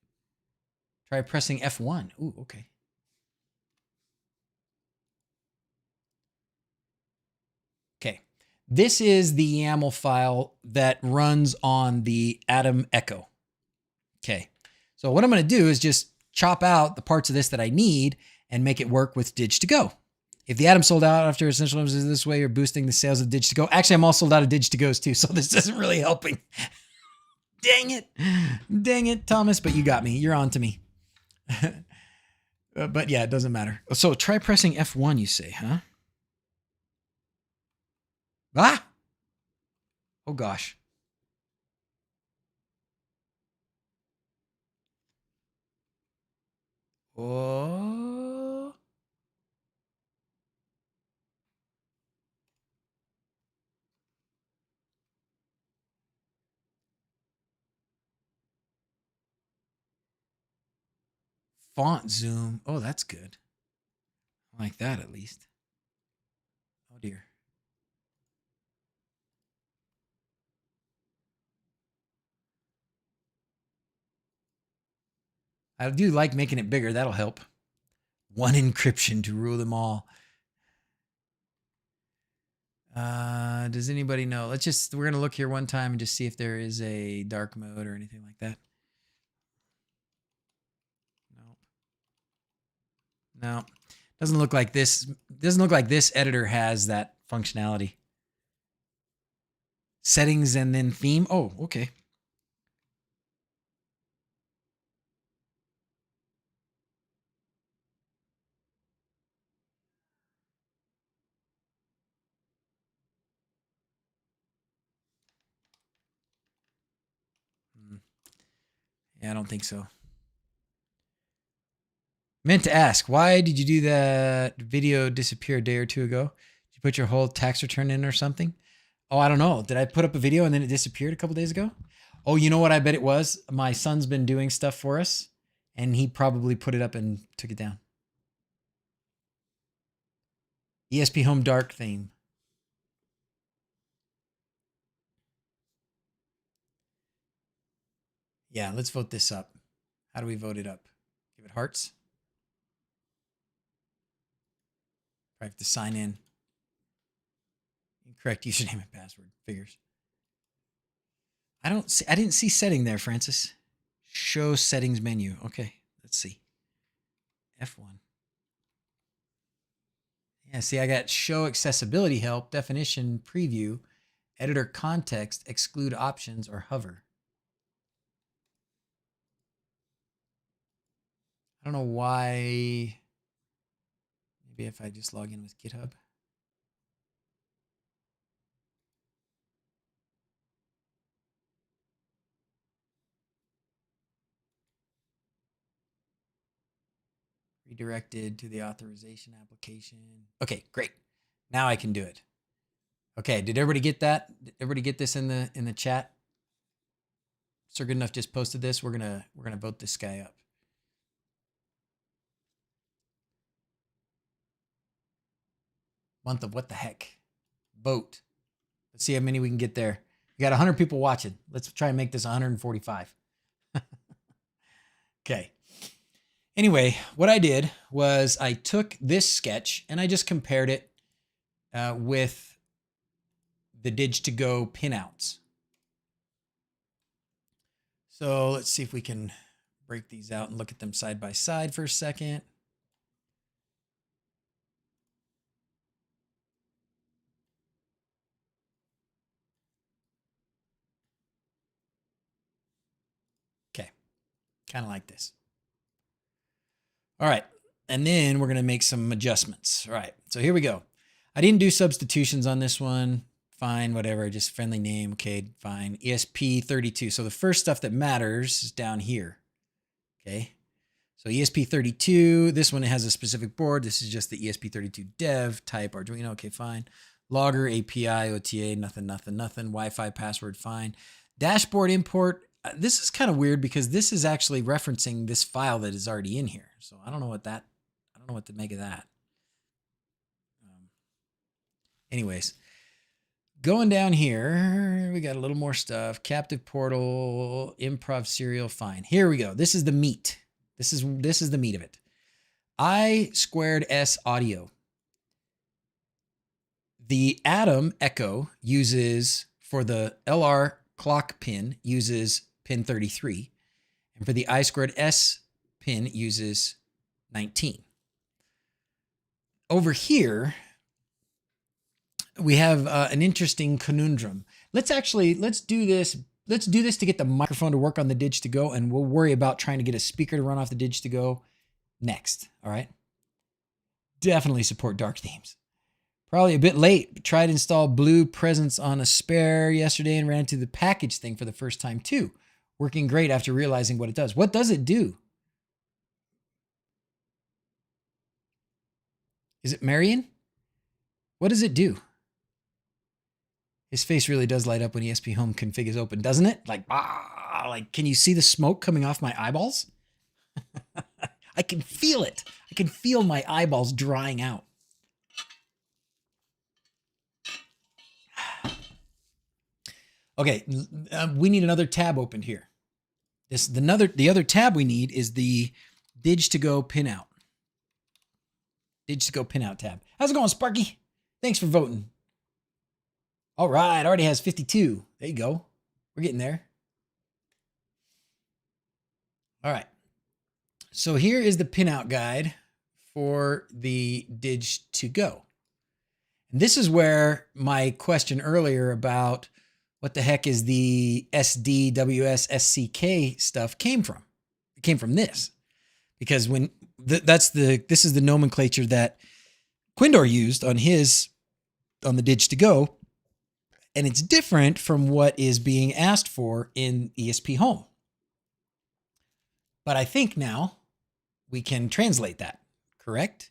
Try pressing F1. Ooh, okay. Okay. This is the YAML file that runs on the Atom Echo. Okay. So what I'm going to do is just chop out the parts of this that I need and make it work with Dig2Go. If the Atom sold out after Essential is this way, you're boosting the sales of Dig2Go. Actually, I'm all sold out of Dig2Gos too, so this isn't really helping. Dang it, Thomas, but you got me. You're on to me. But yeah, it doesn't matter. So try pressing F1, you say, huh? Ah! Oh gosh. Oh. Font zoom. Oh, that's good. I like that at least. Oh dear. I do like making it bigger. That'll help. One encryption to rule them all. Does anybody know? We're going to look here one time and just see if there is a dark mode or anything like that. Nope. No. Doesn't look like this editor has that functionality. Settings and then theme. Oh, okay. Yeah, I don't think so. Meant to ask, why did you do that video disappear a day or two ago? Did you put your whole tax return in or something? Oh, I don't know. Did I put up a video and then it disappeared a couple days ago? Oh, you know what I bet it was? My son's been doing stuff for us, and he probably put it up and took it down. ESPHome dark theme. Yeah, let's vote this up. How do we vote it up? Give it hearts. I have to sign in. Incorrect username and password. Figures. I didn't see setting there, Francis. Show settings menu. Okay, let's see. F1. Yeah, see, I got show accessibility help, definition, preview, editor context, exclude options, or hover. I don't know why. Maybe if I just log in with GitHub. Redirected to the authorization application. Okay, great. Now I can do it. Okay, did everybody get that? Did everybody get this in the chat? Sir Goodenough just posted this. We're gonna vote this guy up. Month of what the heck? Vote. Let's see how many we can get there. We got 100 people watching. Let's try and make this 145. Okay. Anyway, what I did was I took this sketch and I just compared it with the Dig2Go pinouts. So let's see if we can break these out and look at them side by side for a second. Okay, kind of like this. All right, and then we're gonna make some adjustments. All right, so here we go. I didn't do substitutions on this one. Fine, whatever, just friendly name. Okay, fine. ESP32. So the first stuff that matters is down here. Okay, so ESP32, this one has a specific board. This is just the ESP32 dev type Arduino. Okay, fine. Logger, API, OTA, nothing. Wi-Fi password, fine. Dashboard import. This is kind of weird because this is actually referencing this file that is already in here. So I don't know what to make of that. Anyways, going down here, we got a little more stuff. Captive portal, improv serial, fine. Here we go. This is the meat. This is the meat of it. I2S audio. The Atom Echo uses, for the LR clock pin, uses pin 33. And for the I2S pin uses 19. Over here, we have an interesting conundrum. Let's do this. Let's do this to get the microphone to work on the Dig2Go, and we'll worry about trying to get a speaker to run off the Dig2Go next. All right. Definitely support dark themes. Probably a bit late. Tried to install Blue Presence on a spare yesterday and ran into the package thing for the first time too. Working great after realizing what it does. What does it do? Is it Marion? What does it do? His face really does light up when ESPHome config is open, doesn't it? Like, like, can you see the smoke coming off my eyeballs? I can feel it. I can feel my eyeballs drying out. Okay, we need another tab opened here. The other tab we need is the Dig2Go pinout. Dig2Go pinout tab. How's it going, Sparky? Thanks for voting. All right, already has 52. There you go. We're getting there. All right. So here is the pinout guide for the Dig2Go. And this is where my question earlier about what the heck is the SD, WS, SCK stuff came from. It came from this. Because when this is the nomenclature that Quindor used on the Dig2Go. And it's different from what is being asked for in ESPHome. But I think now we can translate that, correct?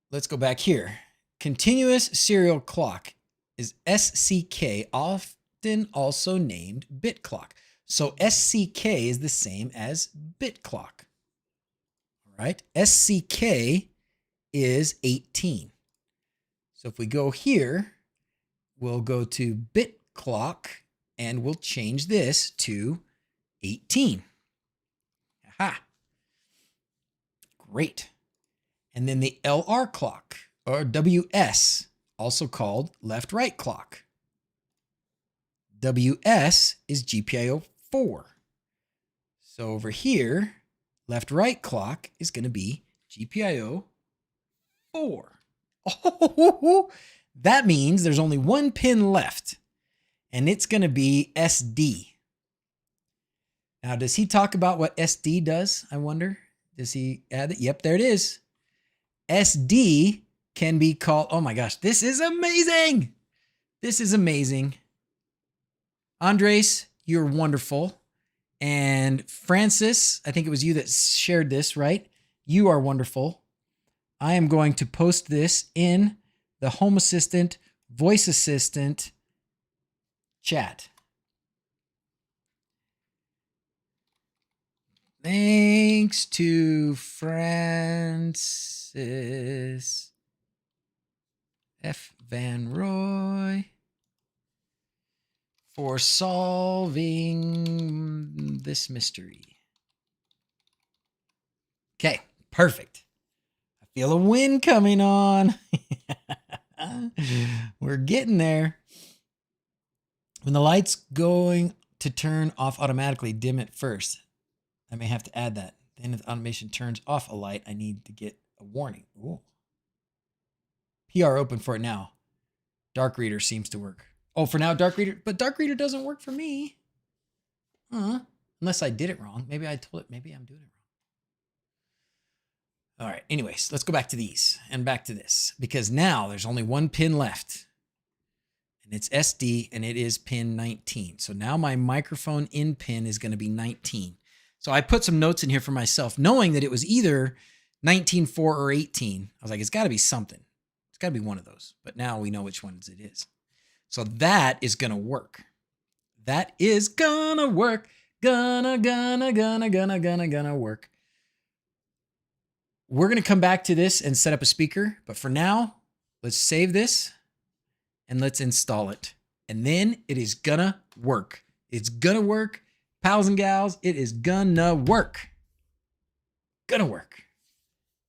Let's go back here. Continuous serial clock is SCK, often also named bit clock. So SCK is the same as bit clock. All right, SCK is 18. So if we go here, we'll go to bit clock and we'll change this to 18. Aha. Great. And then the LR clock, or WS, also called left-right clock. WS is GPIO 4. So over here, left-right clock is going to be GPIO 4. Oh, that means there's only one pin left, and it's going to be SD. Now, does he talk about what SD does, I wonder? Does he add it? Yep, there it is. SD can be called, oh my gosh, this is amazing. This is amazing. Andres, you're wonderful. And Francis, I think it was you that shared this, right? You are wonderful. I am going to post this in the Home Assistant, Voice Assistant chat. Thanks to Francis F. Van Roy for solving this mystery. Okay, perfect. I feel a win coming on. We're getting there. When the light's going to turn off automatically, dim it first. I may have to add that. Then if the automation turns off a light, I need to get a warning. Ooh. PR open for it now. Dark Reader seems to work. Oh, for now, Dark Reader. But Dark Reader doesn't work for me. Unless I did it wrong. Maybe I told it. Maybe I'm doing it wrong. All right. Anyways, let's go back to these and back to this. Because now there's only one pin left. And it's SD and it is pin 19. So now my microphone in pin is going to be 19. So I put some notes in here for myself, knowing that it was either 19.4 or 18. I was like, it's got to be something. It's got to be one of those. But now we know which ones it is. So that is going to work. That is going to work. Gonna work. We're going to come back to this and set up a speaker. But for now, let's save this and let's install it. And then it is going to work. It's going to work. Pals and gals, it is gonna work. Gonna work.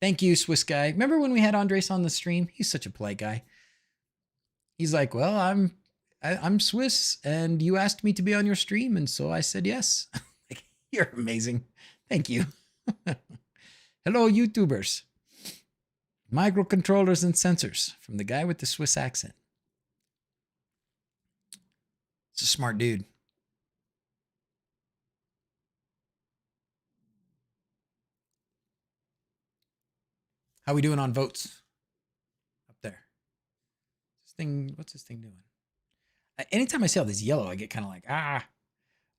Thank you, Swiss guy. Remember when we had Andres on the stream? He's such a polite guy. He's like, well, I'm Swiss and you asked me to be on your stream. And so I said, yes. You're amazing. Thank you. Hello, YouTubers. Microcontrollers and sensors from the guy with the Swiss accent. It's a smart dude. How we doing on votes? Up there. This thing, what's this thing doing? Anytime I see all this yellow, I get kind of like,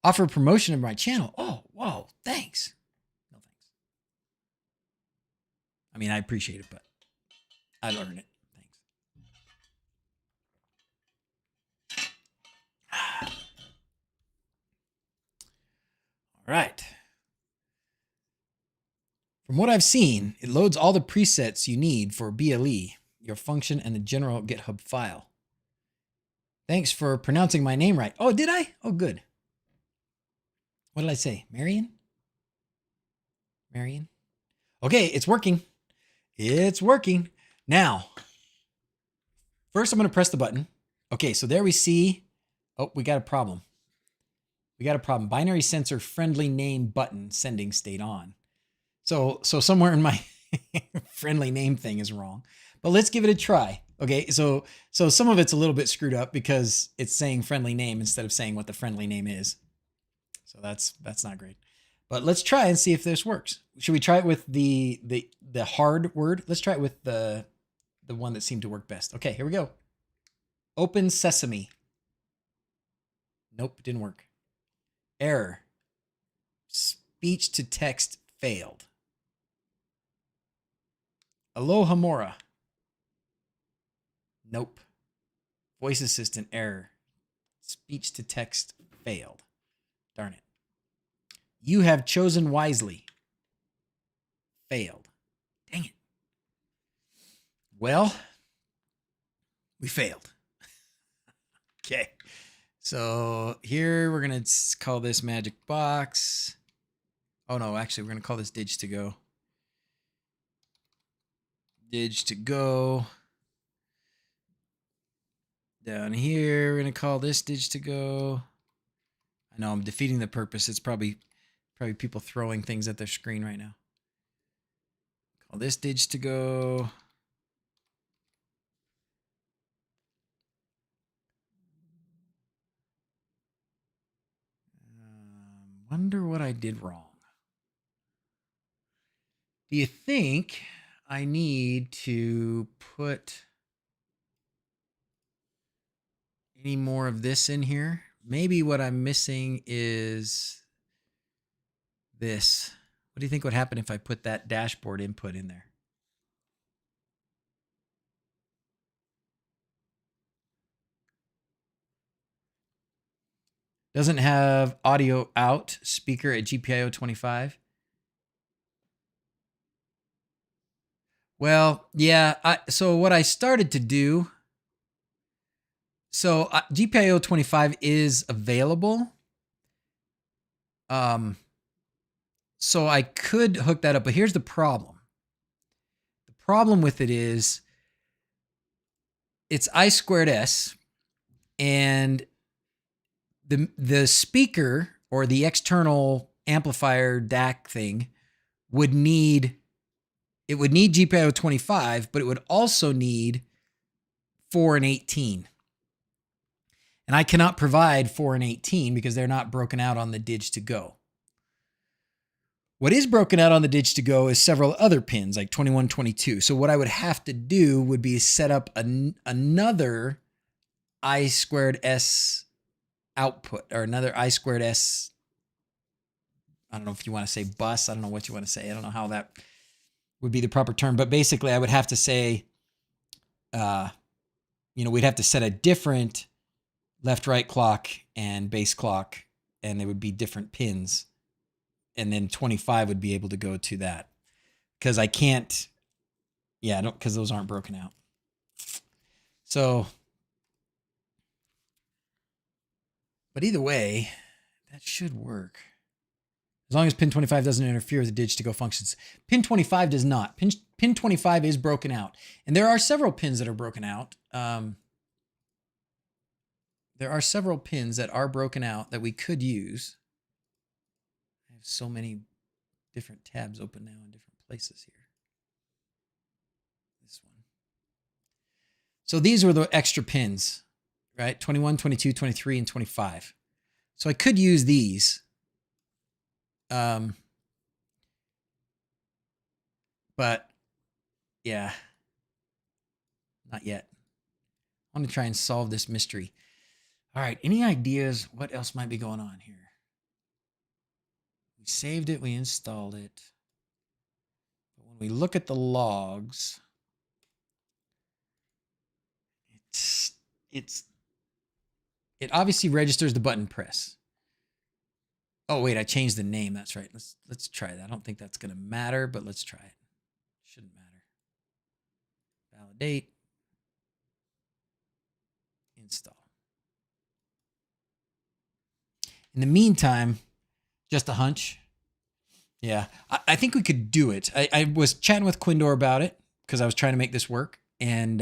offer promotion of my channel. Oh, whoa, thanks. No thanks. I mean, I appreciate it, but I learned it. Thanks. All right. From what I've seen, it loads all the presets you need for BLE, your function, and the general GitHub file. Thanks for pronouncing my name right. Oh, did I? Oh, good. What did I say? Marion? Marion? Okay, it's working. It's working. Now, first I'm going to press the button. Okay, so there we see. Oh, we got a problem. We got a problem. Binary sensor friendly name button sending state on. So somewhere in my friendly name thing is wrong, but let's give it a try. Okay. So some of it's a little bit screwed up because it's saying friendly name instead of saying what the friendly name is. So that's not great, but let's try and see if this works. Should we try it with the hard word? Let's try it with the one that seemed to work best. Okay, here we go. Open sesame. Nope, didn't work. Error. Speech to text failed. Aloha Mora. Nope. Voice assistant error. Speech to text failed. Darn it. You have chosen wisely. Failed. Dang it. Well, we failed. Okay. So here we're going to call this magic box. Oh no, actually we're going to call this Dig2Go. Dig2Go. Down here, we're going to call this Dig2Go. I know I'm defeating the purpose. It's probably people throwing things at their screen right now. Call this Dig2Go. Wonder what I did wrong. Do you think I need to put any more of this in here? Maybe what I'm missing is this. What do you think would happen if I put that dashboard input in there? Doesn't have audio out, speaker at GPIO 25. Well, yeah, so what I started to do, so GPIO 25 is available. So I could hook that up, but here's the problem. The problem with it is it's I2S, and the speaker or the external amplifier DAC thing would need GPIO 25, but it would also need 4 and 18. And I cannot provide 4 and 18 because they're not broken out on the Dig2Go. What is broken out on the Dig2Go is several other pins, like 21, 22. So what I would have to do would be set up another I2S output, or another I2S, I don't know if you want to say bus, I don't know what you want to say. I don't know how that would be the proper term, but basically I would have to say, we'd have to set a different left-right clock and bass clock, and they would be different pins. And then 25 would be able to go to that. Because I can't, because those aren't broken out. So, but either way, that should work. As long as pin 25 doesn't interfere with the Dig2Go functions. Pin 25 does not. Pin 25 is broken out. And there are several pins that are broken out. There are several pins that are broken out that we could use. I have so many different tabs open now in different places here. This one. So these were the extra pins, right? 21, 22, 23, and 25. So I could use these. But yeah, not yet. I want to try and solve this mystery. All right, any ideas what else might be going on here? We saved it, we installed it. But when we look at the logs, it obviously registers the button press. Oh wait, I changed the name. That's right. Let's try that. I don't think that's going to matter, but let's try it. Shouldn't matter. Validate. Install. In the meantime, just a hunch. Yeah, I think we could do it. I was chatting with Quindor about it because I was trying to make this work, and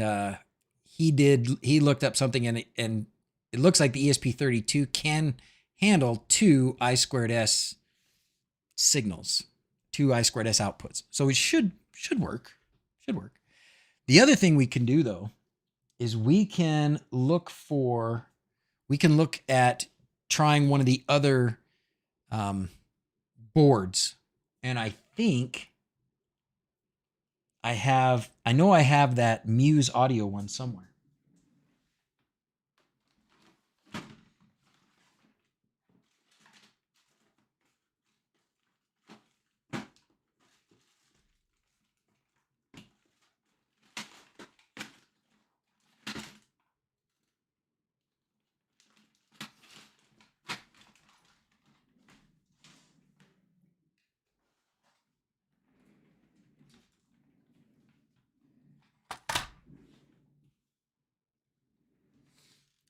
he looked up something, and it looks like the ESP32 can handle 2 I2S signals, 2 I2S outputs. So it should work. Should work. The other thing we can do though is we can look at trying one of the other boards. And I think I know I have that Muse audio one somewhere.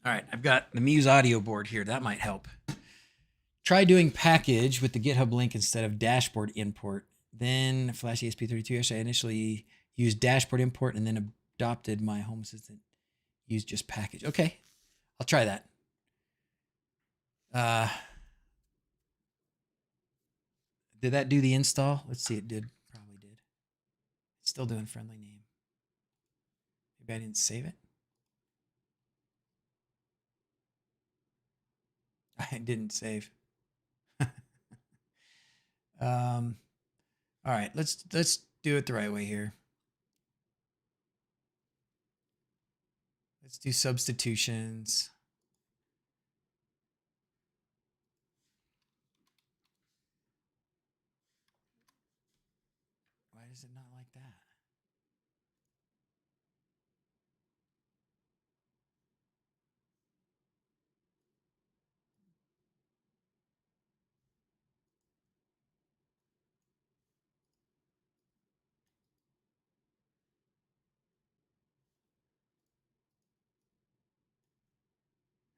All right, I've got the Muse audio board here. That might help. Try doing package with the GitHub link instead of dashboard import. Then Flash ESP32. I initially used dashboard import and then adopted my Home Assistant. Use just package. Okay, I'll try that. Did that do the install? Let's see, it did. Probably did. It's still doing friendly name. Maybe I didn't save it. I didn't save. All right, let's do it the right way here. Let's do substitutions. does it not like that?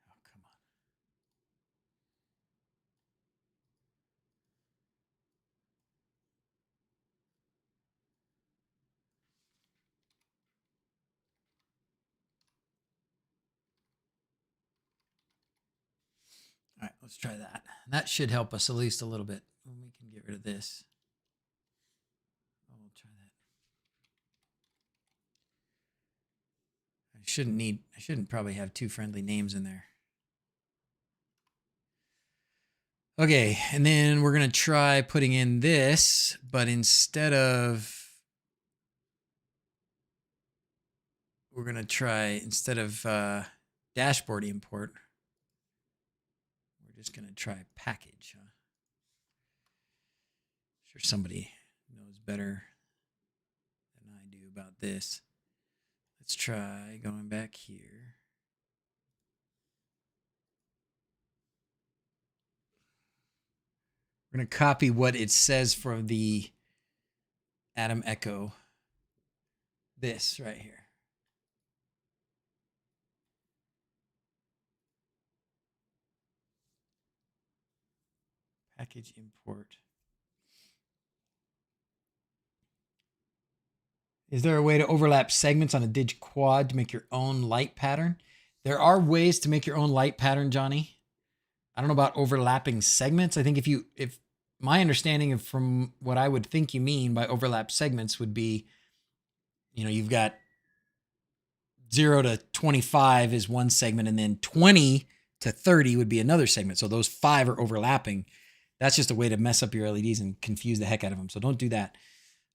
Oh, come on. All right, let's try that. That should help us at least a little bit. We can get rid of this. Oh, we'll try that. I shouldn't probably have two friendly names in there. Okay, and then we're going to try putting in this, but instead of dashboard import, we're just going to try package. Huh? Sure somebody knows better than I do about this. Let's try going back here. We're going to copy what it says from the Atom Echo. This right here. Package import. Is there a way to overlap segments on a Dig Quad to make your own light pattern? There are ways to make your own light pattern, Johnny. I don't know about overlapping segments. I think if my understanding of from what I would think you mean by overlap segments would be, you know, you've got 0 to 25 is one segment, and then 20 to 30 would be another segment. So those 5 are overlapping. That's just a way to mess up your LEDs and confuse the heck out of them. So don't do that.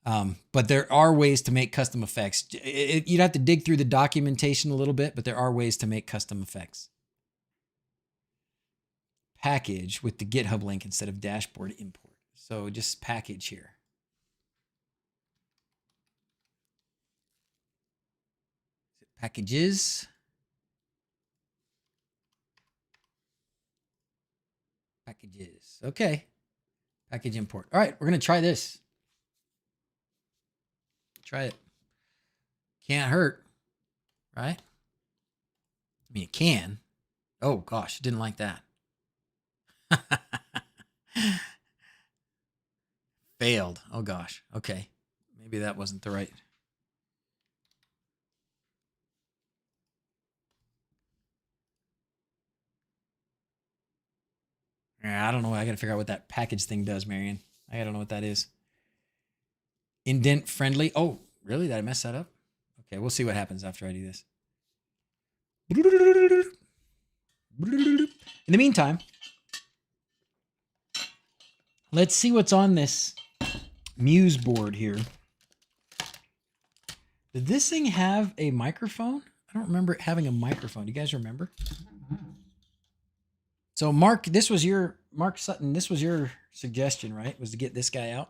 But there are ways to make custom effects. You'd have to dig through the documentation a little bit, but there are ways to make custom effects. Package with the GitHub link instead of dashboard import. So just package here. Is it packages? Packages. Okay. Package import. All right, we're going to try this. Try it. Can't hurt, right? I mean, it can. Oh, gosh, didn't like that. Failed. Oh, gosh. Okay. Maybe that wasn't the right. I don't know. I got to figure out what that package thing does, Marion. I don't know what that is. Indent friendly. Oh, really? Did I mess that up? Okay, we'll see what happens after I do this. In the meantime, let's see what's on this Muse board here. Did this thing have a microphone? I don't remember it having a microphone. Do you guys remember? So Mark, Mark Sutton, this was your suggestion, right? Was to get this guy out.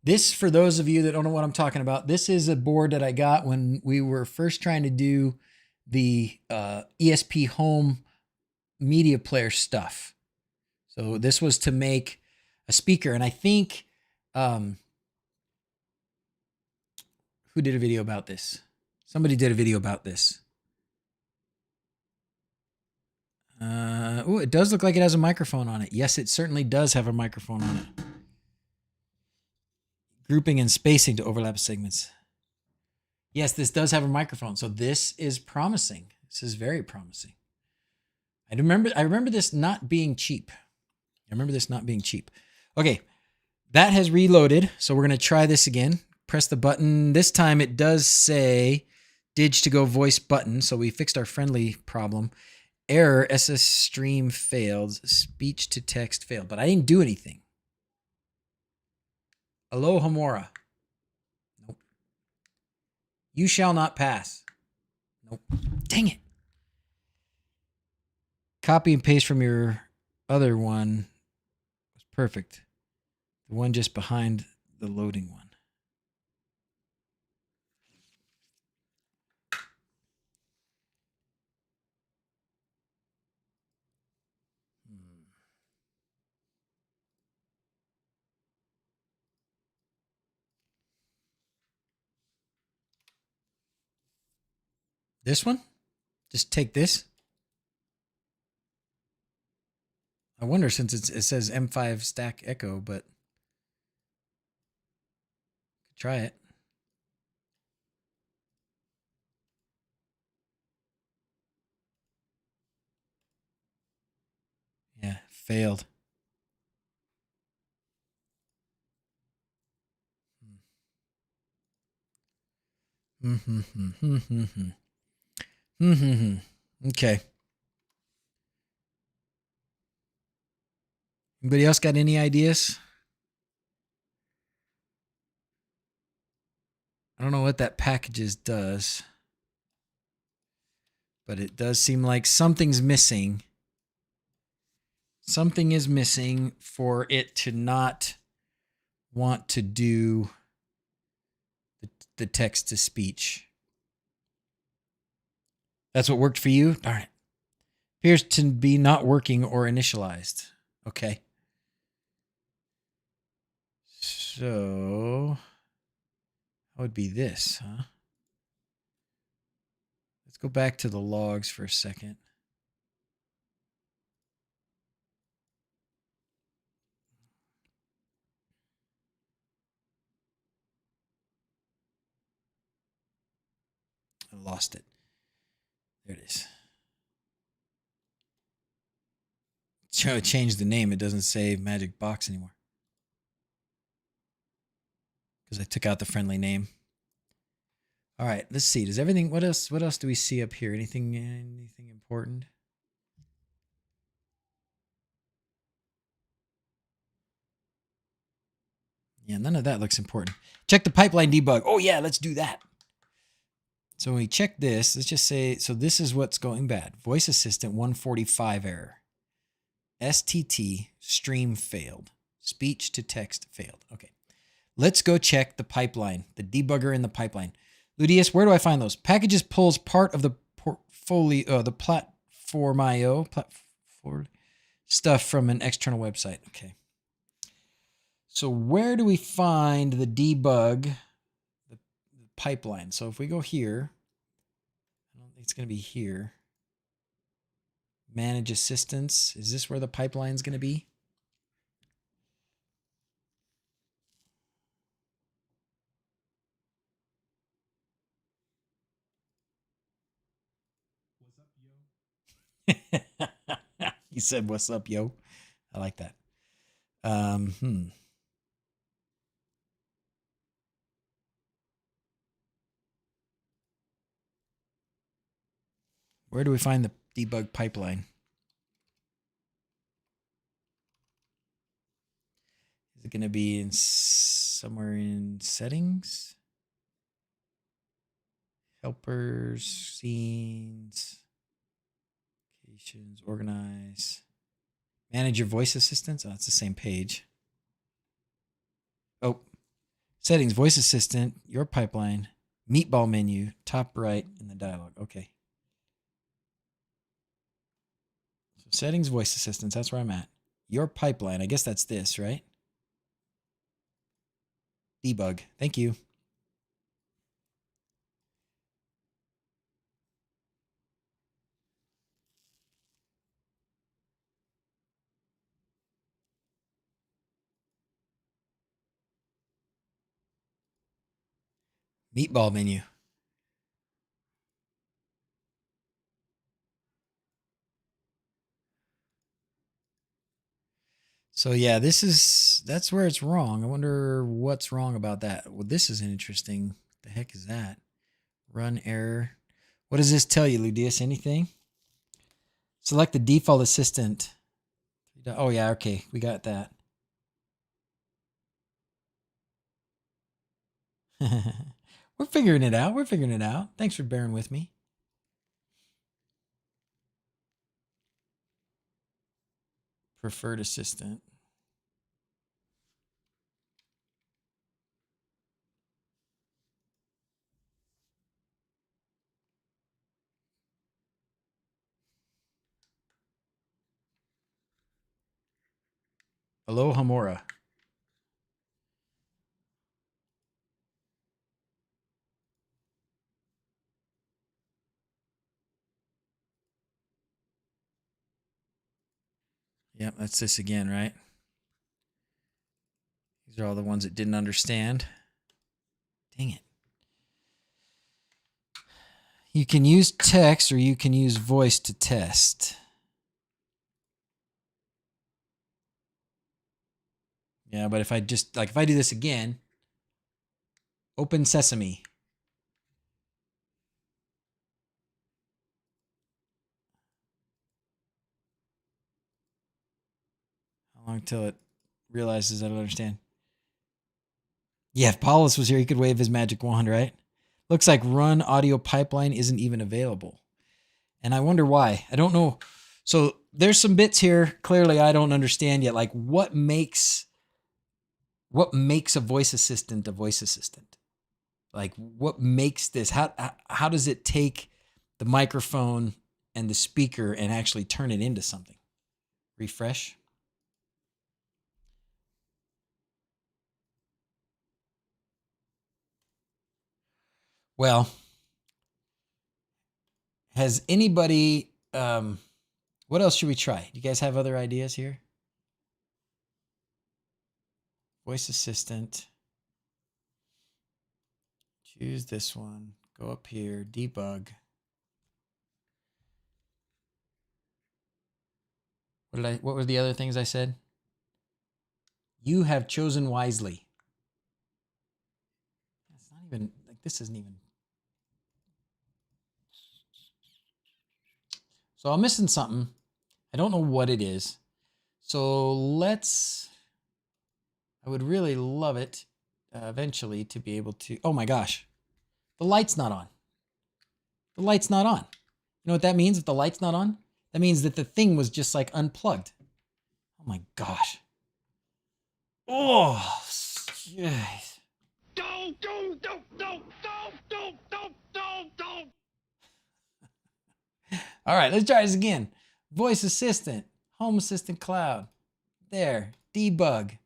This, for those of you that don't know what I'm talking about, this is a board that I got when we were first trying to do the ESPHome media player stuff. So this was to make a speaker. And I think, who did a video about this? Somebody did a video about this. Oh, it does look like it has a microphone on it. Yes, it certainly does have a microphone on it. Grouping and spacing to overlap segments. Yes, this does have a microphone. So this is promising. This is very promising. I remember this not being cheap. Okay, that has reloaded. So we're going to try this again. Press the button. This time it does say Dig2Go Voice button. So we fixed our friendly problem. Error, SS stream failed. Speech to text failed. But I didn't do anything. Aloha Mora. Nope. You shall not pass. Nope. Dang it. Copy and paste from your other one was perfect. The one just behind the loading one. This one? Just take this? I wonder, since it says M5 stack echo, but try it. Yeah, failed. Okay. Anybody else got any ideas? I don't know what that packages does, but it does seem like something's missing. Something is missing for it to not want to do the text to speech. That's what worked for you? Darn it. Appears to be not working or initialized. Okay. So that would be this, huh? Let's go back to the logs for a second. I lost it. There it is. So it changed the name. It doesn't say Magic Box anymore, because I took out the friendly name. All right, let's see. Does everything? What else do we see up here? Anything important? Yeah, none of that looks important. Check the pipeline debug. Oh yeah, let's do that. So when we check this, let's just say, so this is what's going bad. Voice Assistant 145 error. STT stream failed. Speech to text failed. Okay. Let's go check the pipeline, the debugger in the pipeline. Ludius, where do I find those? Packages pulls part of the portfolio, the platform.io stuff from an external website. Okay. So where do we find the debug, the pipeline? So if we go here, I don't think it's going to be here. Manage assistance. Is this where the pipeline's going to be? He said, "What's up, yo?" I like that. Where do we find the debug pipeline? Is it going to be in somewhere in settings? Helpers, scenes, locations, organize. Manage your voice assistants. Oh, it's the same page. Oh, settings, voice assistant, your pipeline, meatball menu, top right in the dialog. Okay. So settings, voice assistants, that's where I'm at. Your pipeline, I guess that's this, right? Debug. Thank you. Meatball menu. So yeah, that's where it's wrong. I wonder what's wrong about that. Well, this is interesting. What the heck is that? Run error. What does this tell you, Ludius? Anything? Select the default assistant. Oh yeah, okay, we got that. We're figuring it out. We're figuring it out. Thanks for bearing with me. Preferred assistant. Aloha Mora. Yep, that's this again, right? These are all the ones that didn't understand. Dang it. You can use text or you can use voice to test. Yeah, but if I just, like, if I do this again, open sesame. How long till it realizes I don't understand? Yeah, if Paulus was here, he could wave his magic wand, right? Looks like run audio pipeline isn't even available. And I wonder why. I don't know. So there's some bits here clearly I don't understand yet. Like what makes a voice assistant a voice assistant? Like what makes this? How does it take the microphone and the speaker and actually turn it into something? Refresh. Well, has anybody what else should we try? Do you guys have other ideas here? Voice assistant. Choose this one. Go up here, debug. What were the other things I said? You have chosen wisely. It's not even like this isn't even. So I'm missing something. I don't know what it is. So I would really love it eventually to be able to, oh my gosh, the light's not on. The light's not on. You know what that means if the light's not on? That means that the thing was just like unplugged. Oh my gosh. Oh, jeez. Don't. All right, let's try this again. Voice assistant, home assistant cloud. There, debug.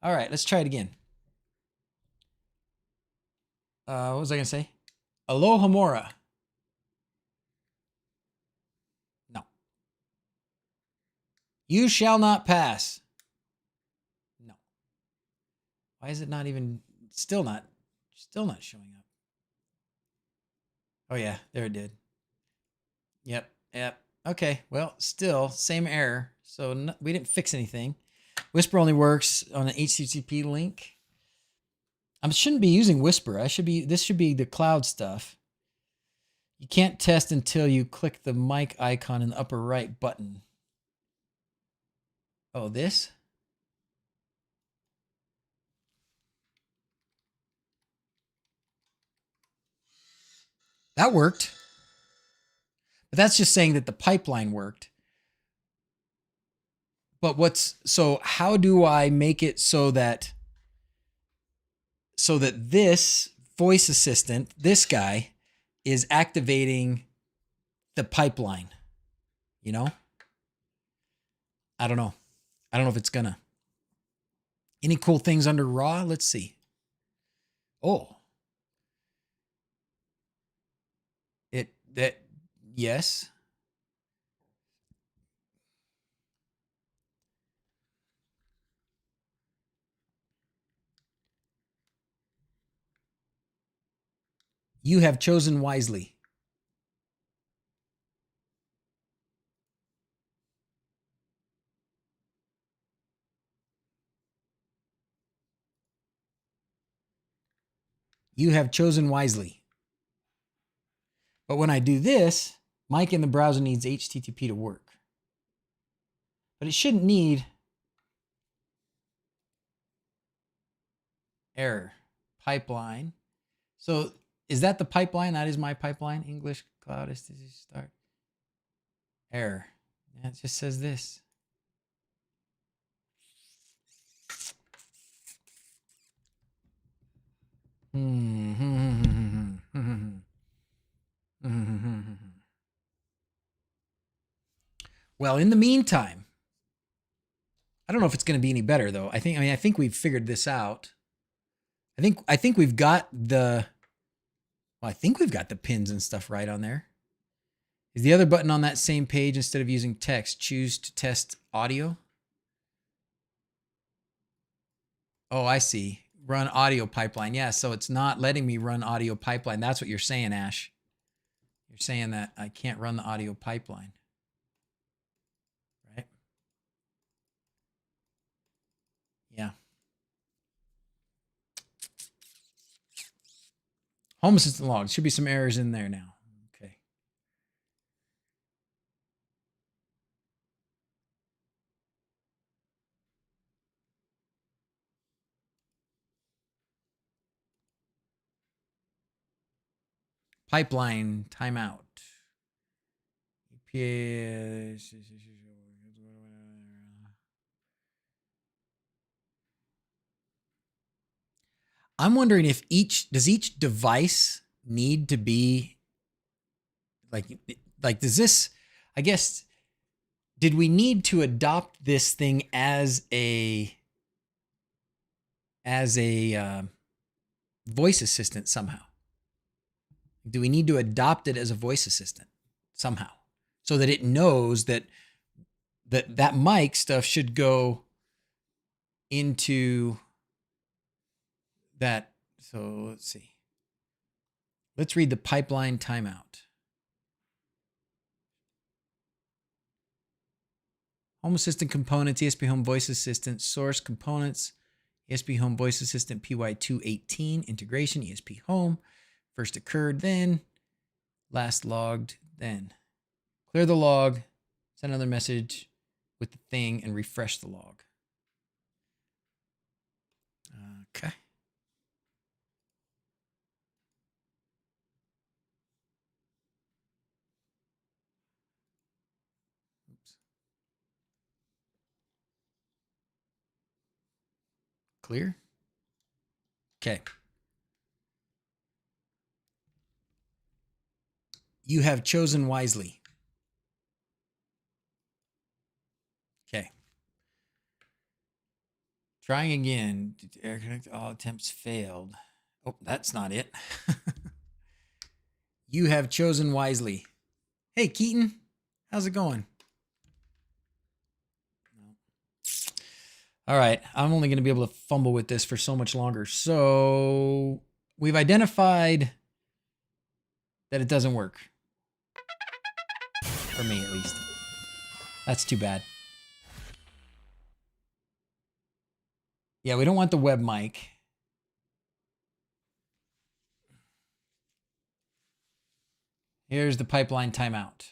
All right, let's try it again. What was I gonna say? Aloha Mora. No. You shall not pass. No. Why is it not even, still not showing up? Oh yeah, there it did. Yep. Okay, well, still same error. So no, we didn't fix anything. Whisper only works on an HTTP link. I shouldn't be using Whisper. This should be the cloud stuff. You can't test until you click the mic icon in the upper right button. Oh, this? That worked. But that's just saying that the pipeline worked. But so how do I make it so that this voice assistant, this guy, is activating the pipeline? You know? I don't know. I don't know if it's gonna. Any cool things under raw? Let's see. Oh. Yes. You have chosen wisely. You have chosen wisely. But when I do this, mic in the browser needs HTTP to work. But it shouldn't need error. Pipeline. So is that the pipeline? That is my pipeline. English Cloud is to start. Error. Yeah, it just says this. Well, in the meantime, I don't know if it's going to be any better though. I think we've figured this out. I think we've got the pins and stuff right on there. Is the other button on that same page instead of using text? Choose to test audio. Oh, I see. Run audio pipeline. Yeah, so it's not letting me run audio pipeline. That's what you're saying, Ash. You're saying that I can't run the audio pipeline. Right? Yeah. Home Assistant logs. Should be some errors in there now. Okay. Pipeline timeout. I'm wondering if does each device need to be like does this, I guess, did we need to adopt this thing as a voice assistant somehow? Do we need to adopt it as a voice assistant somehow so that it knows that mic stuff should go into that? So let's see. Let's read the pipeline timeout. Home Assistant components, ESPHome Voice Assistant, source components, ESPHome Voice Assistant PY218, integration, ESPHome, first occurred, then, last logged, then. Clear the log, send another message with the thing, and refresh the log. Okay. Oops. Clear? Okay. You have chosen wisely. Okay. Trying again. Air connect, all attempts failed. Oh, that's not it. You have chosen wisely. Hey, Keaton. How's it going? All right. I'm only going to be able to fumble with this for so much longer. So we've identified that it doesn't work. For me, at least. That's too bad. Yeah, we don't want the web mic. Here's the pipeline timeout.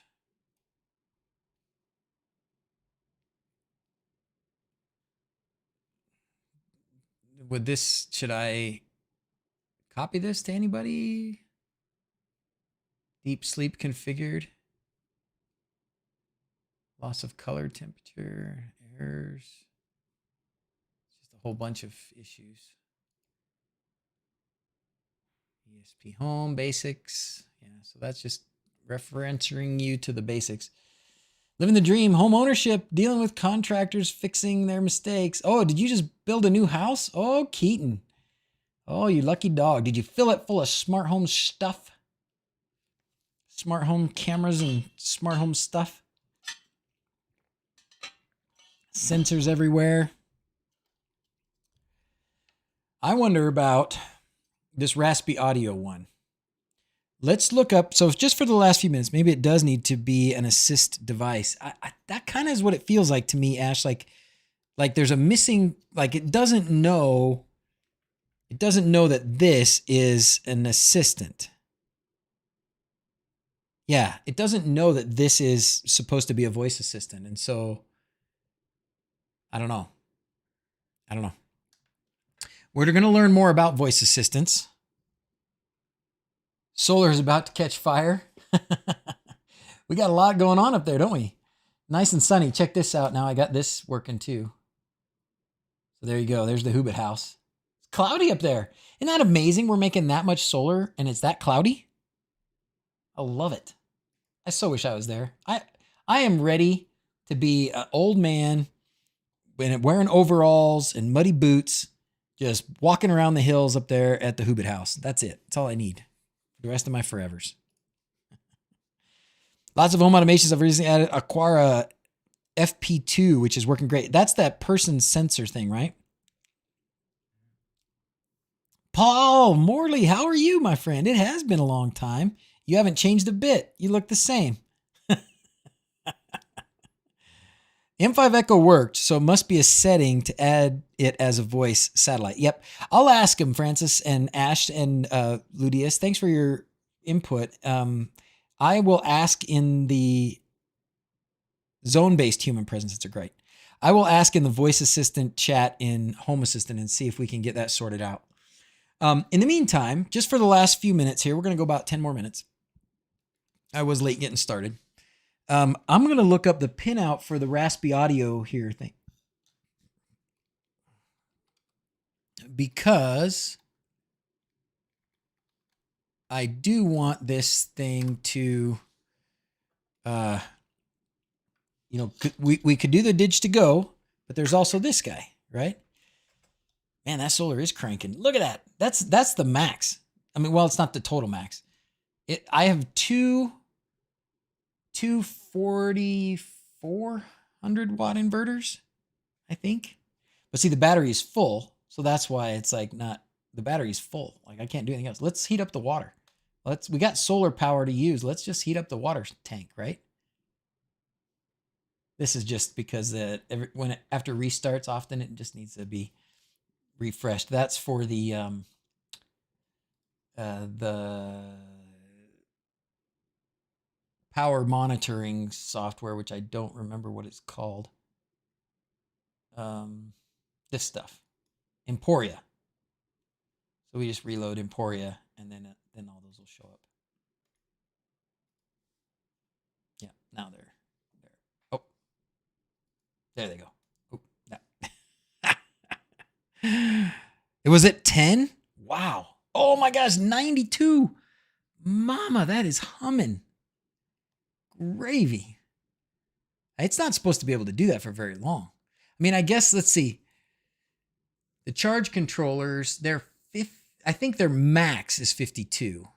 Should I copy this to anybody? Deep sleep configured. Loss of color, temperature, errors. Just a whole bunch of issues. ESPHome basics. Yeah, so that's just referencing you to the basics. Living the dream, home ownership, dealing with contractors, fixing their mistakes. Oh, did you just build a new house? Oh, Keaton. Oh, you lucky dog. Did you fill it full of smart home stuff? Smart home cameras and smart home stuff? Sensors everywhere. I wonder about this Raspy Audio one. Let's look up. So just for the last few minutes, maybe it does need to be an assist device. That kind of is what it feels like to me, Ash. Like there's a missing, like it doesn't know that this is an assistant. Yeah, it doesn't know that this is supposed to be a voice assistant. And so I don't know. We're going to learn more about voice assistants. Solar is about to catch fire. We got a lot going on up there, don't we? Nice and sunny. Check this out. Now I got this working too. So there you go. There's the Hobbit house. It's cloudy up there. Isn't that amazing? We're making that much solar and it's that cloudy. I love it. I so wish I was there. I am ready to be an old man wearing overalls and muddy boots, just walking around the hills up there at the Hobbit house. That's it. That's all I need for the rest of my forevers. Lots of home automations. I've recently added Aquara FP2, which is working great. That's that person sensor thing, right? Paul Morley, how are you, my friend? It has been a long time. You haven't changed a bit. You look the same. M5 Echo worked, so it must be a setting to add it as a voice satellite. Yep. I'll ask him, Francis and Ash and Ludius. Thanks for your input. I will ask in the zone-based human presence. It's great. I will ask in the voice assistant chat in Home Assistant and see if we can get that sorted out. In the meantime, just for the last few minutes here, we're going to go about 10 more minutes. I was late getting started. I'm going to look up the pinout for the Raspy Audio here thing. Because I do want this thing to, we could do the Dig2Go, but there's also this guy, right? Man, that solar is cranking. Look at that. That's the max. I mean, well, it's not the total max. I have two 4,400 watt inverters, I think. But see, the battery is full, so that's why it's like not, the battery's full. Like I can't do anything else. Let's heat up the water. We got solar power to use. Let's just heat up the water tank, right? This is just because after restarts often, it just needs to be refreshed. That's for the power monitoring software, which I don't remember what it's called. This stuff, Emporia. So we just reload Emporia, and then all those will show up. Yeah, now they're there. Oh, there they go. Oh, no. It was at 10. Wow. Oh my gosh, 92. Mama, that is humming. Gravy. It's not supposed to be able to do that for very long. I mean, I guess, let's see. The charge controllers, I think their max is 52.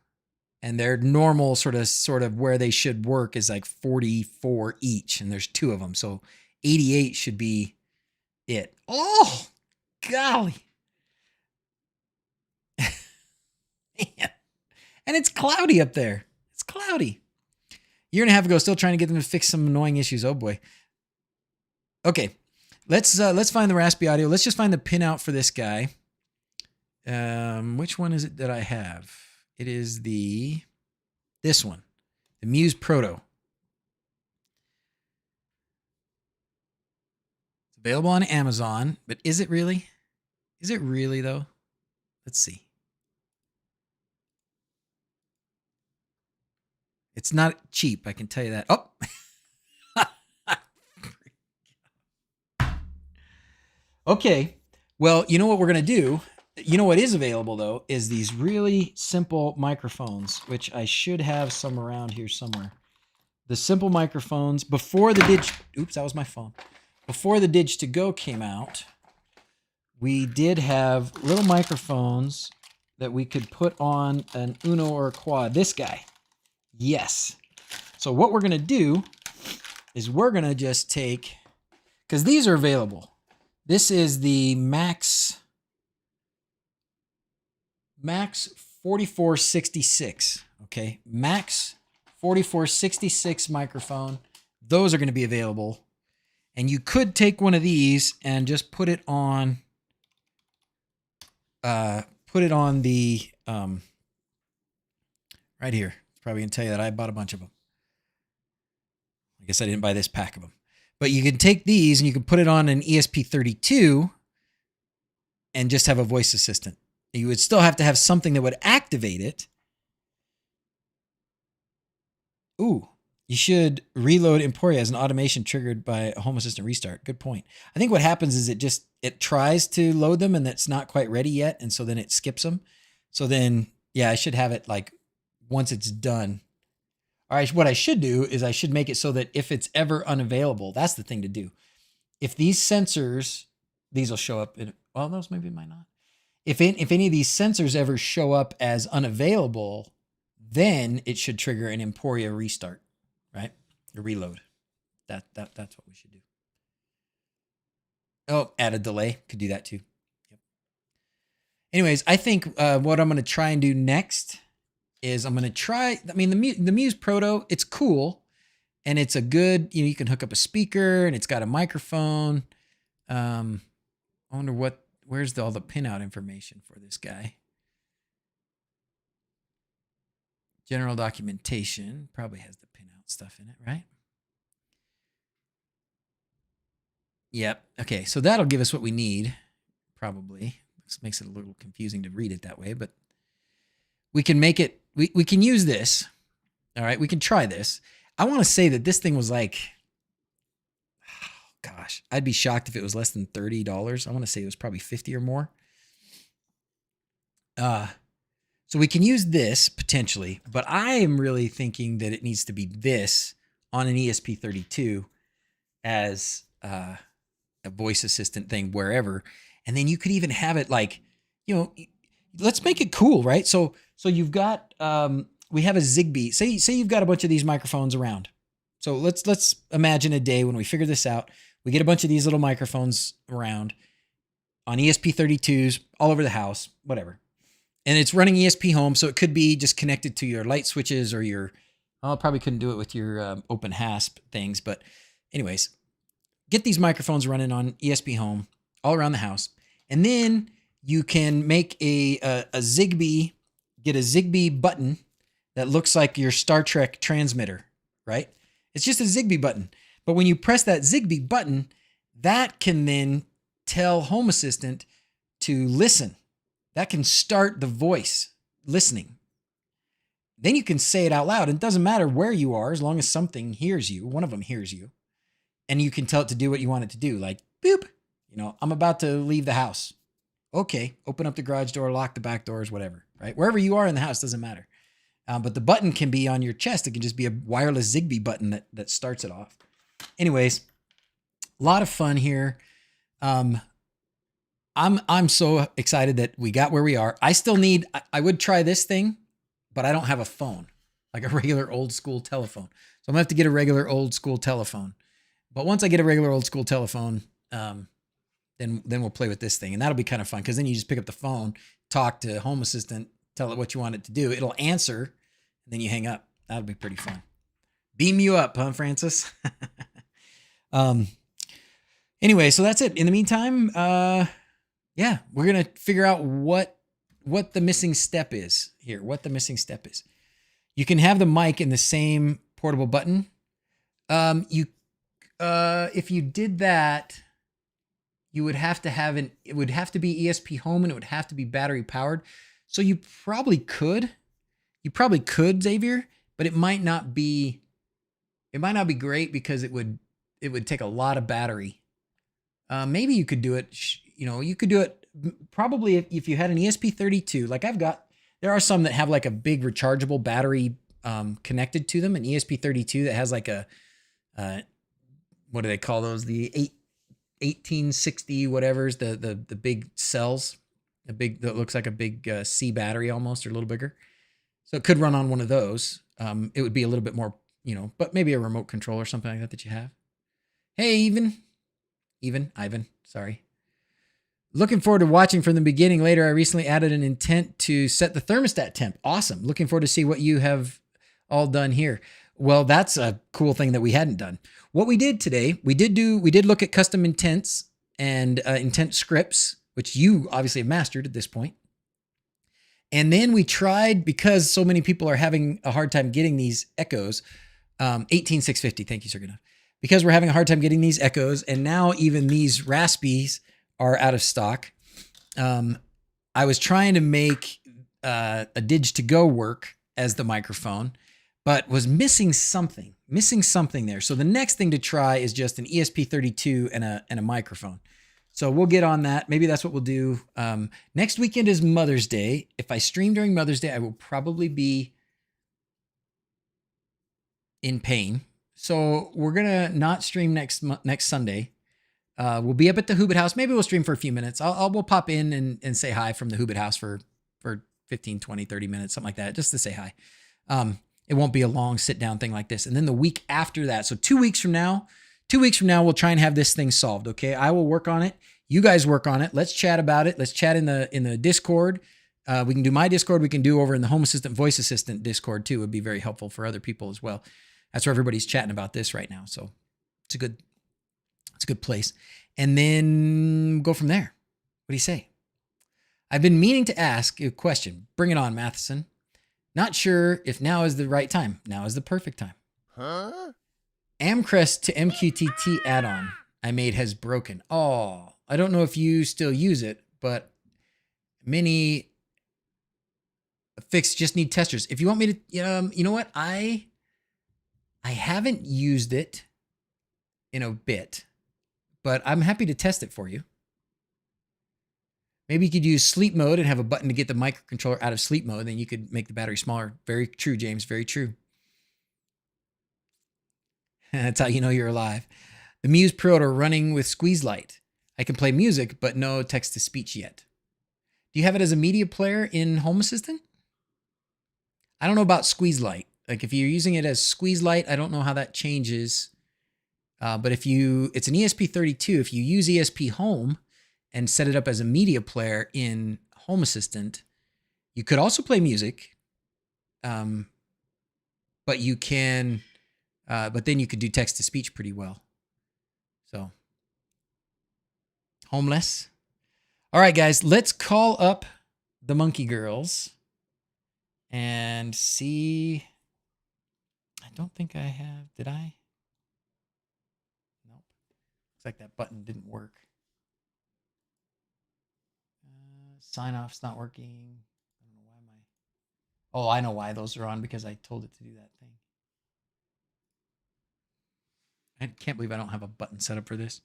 And their normal sort of where they should work is like 44 each. And there's 2 of them. So 88 should be it. Oh, golly. Man. And it's cloudy up there. It's cloudy. Year and a half ago, still trying to get them to fix some annoying issues. Oh boy. Okay, let's find the Raspy Audio. Let's just find the pinout for this guy. Which one is it that I have? It is this one, the Muse Proto. It's available on Amazon, but is it really? Is it really though? Let's see. It's not cheap, I can tell you that. Oh. Okay. Well, you know what we're going to do? You know what is available, though, is these really simple microphones, which I should have some around here somewhere. The simple microphones before the oops, that was my phone. Before the Dig2Go came out, we did have little microphones that we could put on an Uno or a Quad. This guy. Yes. So what we're going to do is we're going to just take, because these are available. This is the Max 4466. Okay. Max 4466 microphone. Those are going to be available. And you could take one of these and just put it on the, right here. Probably going to tell you that I bought a bunch of them. I guess I didn't buy this pack of them. But you can take these and you can put it on an ESP32 and just have a voice assistant. You would still have to have something that would activate it. Ooh, you should reload Emporia as an automation triggered by a Home Assistant restart. Good point. I think what happens is it tries to load them and it's not quite ready yet. And so then it skips them. So then, yeah, I should have it like once it's done. All right, what I should do is I should make it so that if it's ever unavailable, that's the thing to do. if these sensors, these will show up in, well, those maybe might not. If any of these sensors ever show up as unavailable, then it should trigger an Emporia restart, right? A reload. That's what we should do. Oh, add a delay. Could do that too. Yep. Anyways, I think what I'm going to try and do next is I'm going to try, I mean, the Muse Proto, it's cool. And it's a good, you can hook up a speaker and it's got a microphone. I wonder where's all the pinout information for this guy? General documentation probably has the pinout stuff in it, right? Yep. Okay, so that'll give us what we need, probably. This makes it a little confusing to read it that way, but we can make it, we can use this. All right, we can try this. I want to say that this thing was like, oh gosh, I'd be shocked if it was less than $30. I want to say it was probably 50 or more. So we can use this potentially, but I am really thinking that it needs to be this on an ESP32 as a voice assistant thing wherever. And then you could even have it like, let's make it cool, right? So you've got, we have a Zigbee. Say you've got a bunch of these microphones around. So let's imagine a day when we figure this out. We get a bunch of these little microphones around on ESP32s all over the house, whatever. And it's running ESPHome, so it could be just connected to your light switches or your, well, probably couldn't do it with your open hasp things. But anyways, get these microphones running on ESPHome all around the house. And then you can make a Zigbee, get a Zigbee button that looks like your Star Trek transmitter, right? It's just a Zigbee button. But when you press that Zigbee button, that can then tell Home Assistant to listen. That can start the voice listening. Then you can say it out loud. It doesn't matter where you are, as long as something hears you. One of them hears you. And you can tell it to do what you want it to do. Like, boop, I'm about to leave the house. Okay, open up the garage door, lock the back doors, whatever, right? Wherever you are in the house, doesn't matter. But the button can be on your chest. It can just be a wireless Zigbee button that starts it off. Anyways, a lot of fun here. I'm so excited that we got where we are. I would try this thing, but I don't have a phone, like a regular old school telephone. So I'm gonna have to get a regular old school telephone. But once I get a regular old school telephone, then we'll play with this thing. And that'll be kind of fun because then you just pick up the phone, talk to Home Assistant, tell it what you want it to do. It'll answer, and then you hang up. That'll be pretty fun. Beam you up, huh, Francis? Anyway, so that's it. In the meantime, yeah, we're going to figure out what the missing step is here, what the missing step is. You can have the mic in the same portable button. If you did that, you would have to have it would have to be ESPHome and it would have to be battery powered. So you probably could, Xavier, but it might not be great because it would take a lot of battery. Maybe you could do it, you could do it probably if you had an ESP32, like there are some that have like a big rechargeable battery connected to them, an ESP32 that has like a, what do they call those? The 1860 whatever's the big cells, that looks like a big C battery almost, or a little bigger. So it could run on one of those. It would be a little bit more, but maybe a remote control or something like that you have. Hey, Ivan, sorry. Looking forward to watching from the beginning later. I recently added an intent to set the thermostat temp. Awesome. Looking forward to see what you have all done here. Well, that's a cool thing that we hadn't done. What we did today, we did look at custom intents and intent scripts, which you obviously have mastered at this point. And then we tried, because so many people are having a hard time getting these echoes, 18650, thank you, Sir Signoff. Because we're having a hard time getting these echoes, and now even these Raspies are out of stock. I was trying to make a Dig2Go work as the microphone, but was missing something there. So the next thing to try is just an ESP32 and a microphone. So we'll get on that. Maybe that's what we'll do. Next weekend is Mother's Day. If I stream during Mother's Day, I will probably be in pain. So we're going to not stream next Sunday, We'll be up at the Hobbit House. Maybe we'll stream for a few minutes. We'll pop in and say hi from the Hobbit House for 15, 20, 30 minutes, something like that, just to say hi. It won't be a long sit down thing like this. And then the week after that, so 2 weeks from now, we'll try and have this thing solved. Okay. I will work on it. You guys work on it. Let's chat about it. Let's chat in the Discord. We can do my Discord. We can do over in the Home Assistant, Voice Assistant Discord too. It would be very helpful for other people as well. That's where everybody's chatting about this right now. So it's a good place. And then go from there. What do you say? I've been meaning to ask a question. Bring it on, Matheson. Not sure if now is the right time. Now is the perfect time. Huh? Amcrest to MQTT add-on I made has broken. Oh, I don't know if you still use it, but many fix just need testers. If you want me to, you know what? I haven't used it in a bit, but I'm happy to test it for you. Maybe you could use sleep mode and have a button to get the microcontroller out of sleep mode. Then you could make the battery smaller. Very true, James. Very true. That's how you know you're alive. The Muse Proto running with squeeze light. I can play music, but no text-to-speech yet. Do you have it as a media player in Home Assistant? I don't know about squeeze light. Like if you're using it as squeeze light, I don't know how that changes. But it's an ESP32. If you use ESPHome and set it up as a media player in Home Assistant, you could also play music. But you can, but then you could do text to speech pretty well. So, homeless. All right, guys, let's call up the Monkey Girls and see. I don't think I have. Did I? Nope. Looks like that button didn't work. Sign off's not working. I don't know why Oh, I know why those are on, because I told it to do that thing. I can't believe I don't have a button set up for this.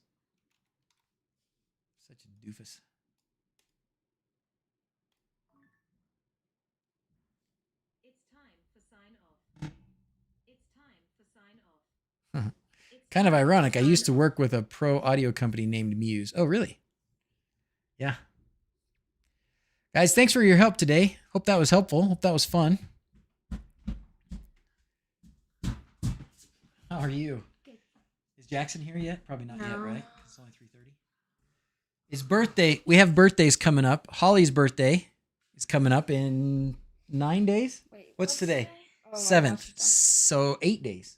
Such a doofus. It's time for sign off. It's time for sign off. Kind of ironic. I used to work with a pro audio company named Muse. Oh, really? Yeah. Guys, thanks for your help today. Hope that was helpful. Hope that was fun. How are you? Good. Is Jackson here yet? Probably not yet, No. right? It's only 3:30. His birthday. We have birthdays coming up. Holly's birthday is coming up in 9 days. Wait, What's today? Oh my 7th. gosh, So 8 days.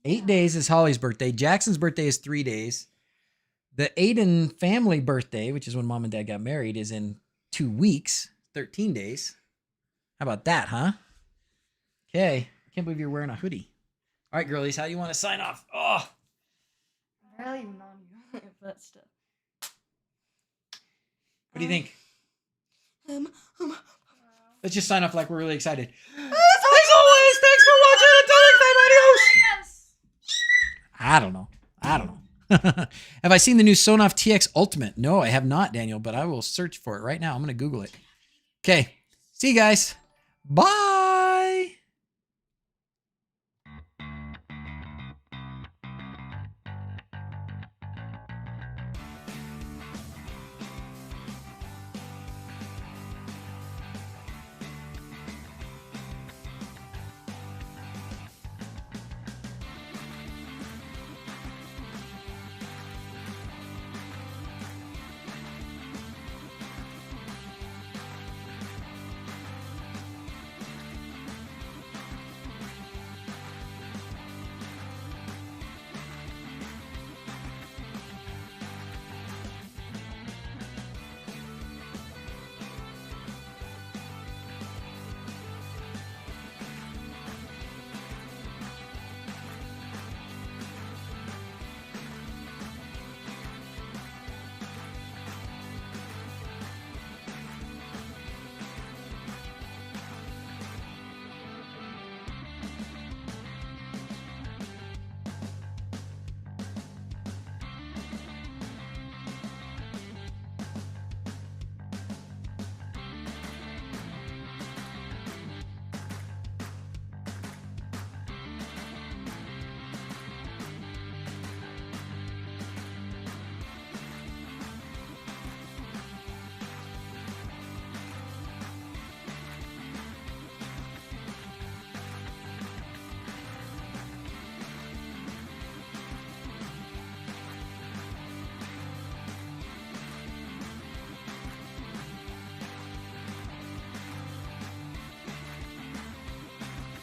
8 days is Holly's birthday. Jackson's birthday is 3 days. The Aiden family birthday, which is when mom and dad got married, is in 2 weeks, 13 days. How about that, huh? Okay. I can't believe you're wearing a hoodie. All right, girlies, how do you want to sign off? Oh, I'm barely even on you, but still. what do you think? Um, Let's just sign off like we're really excited. As always, thanks for watching. Until next time, adios. yes! I don't know. Have I seen the new Signoff TX Ultimate? No, I have not, Daniel, but I will search for it right now. I'm going to Google it. Okay. See you guys. Bye.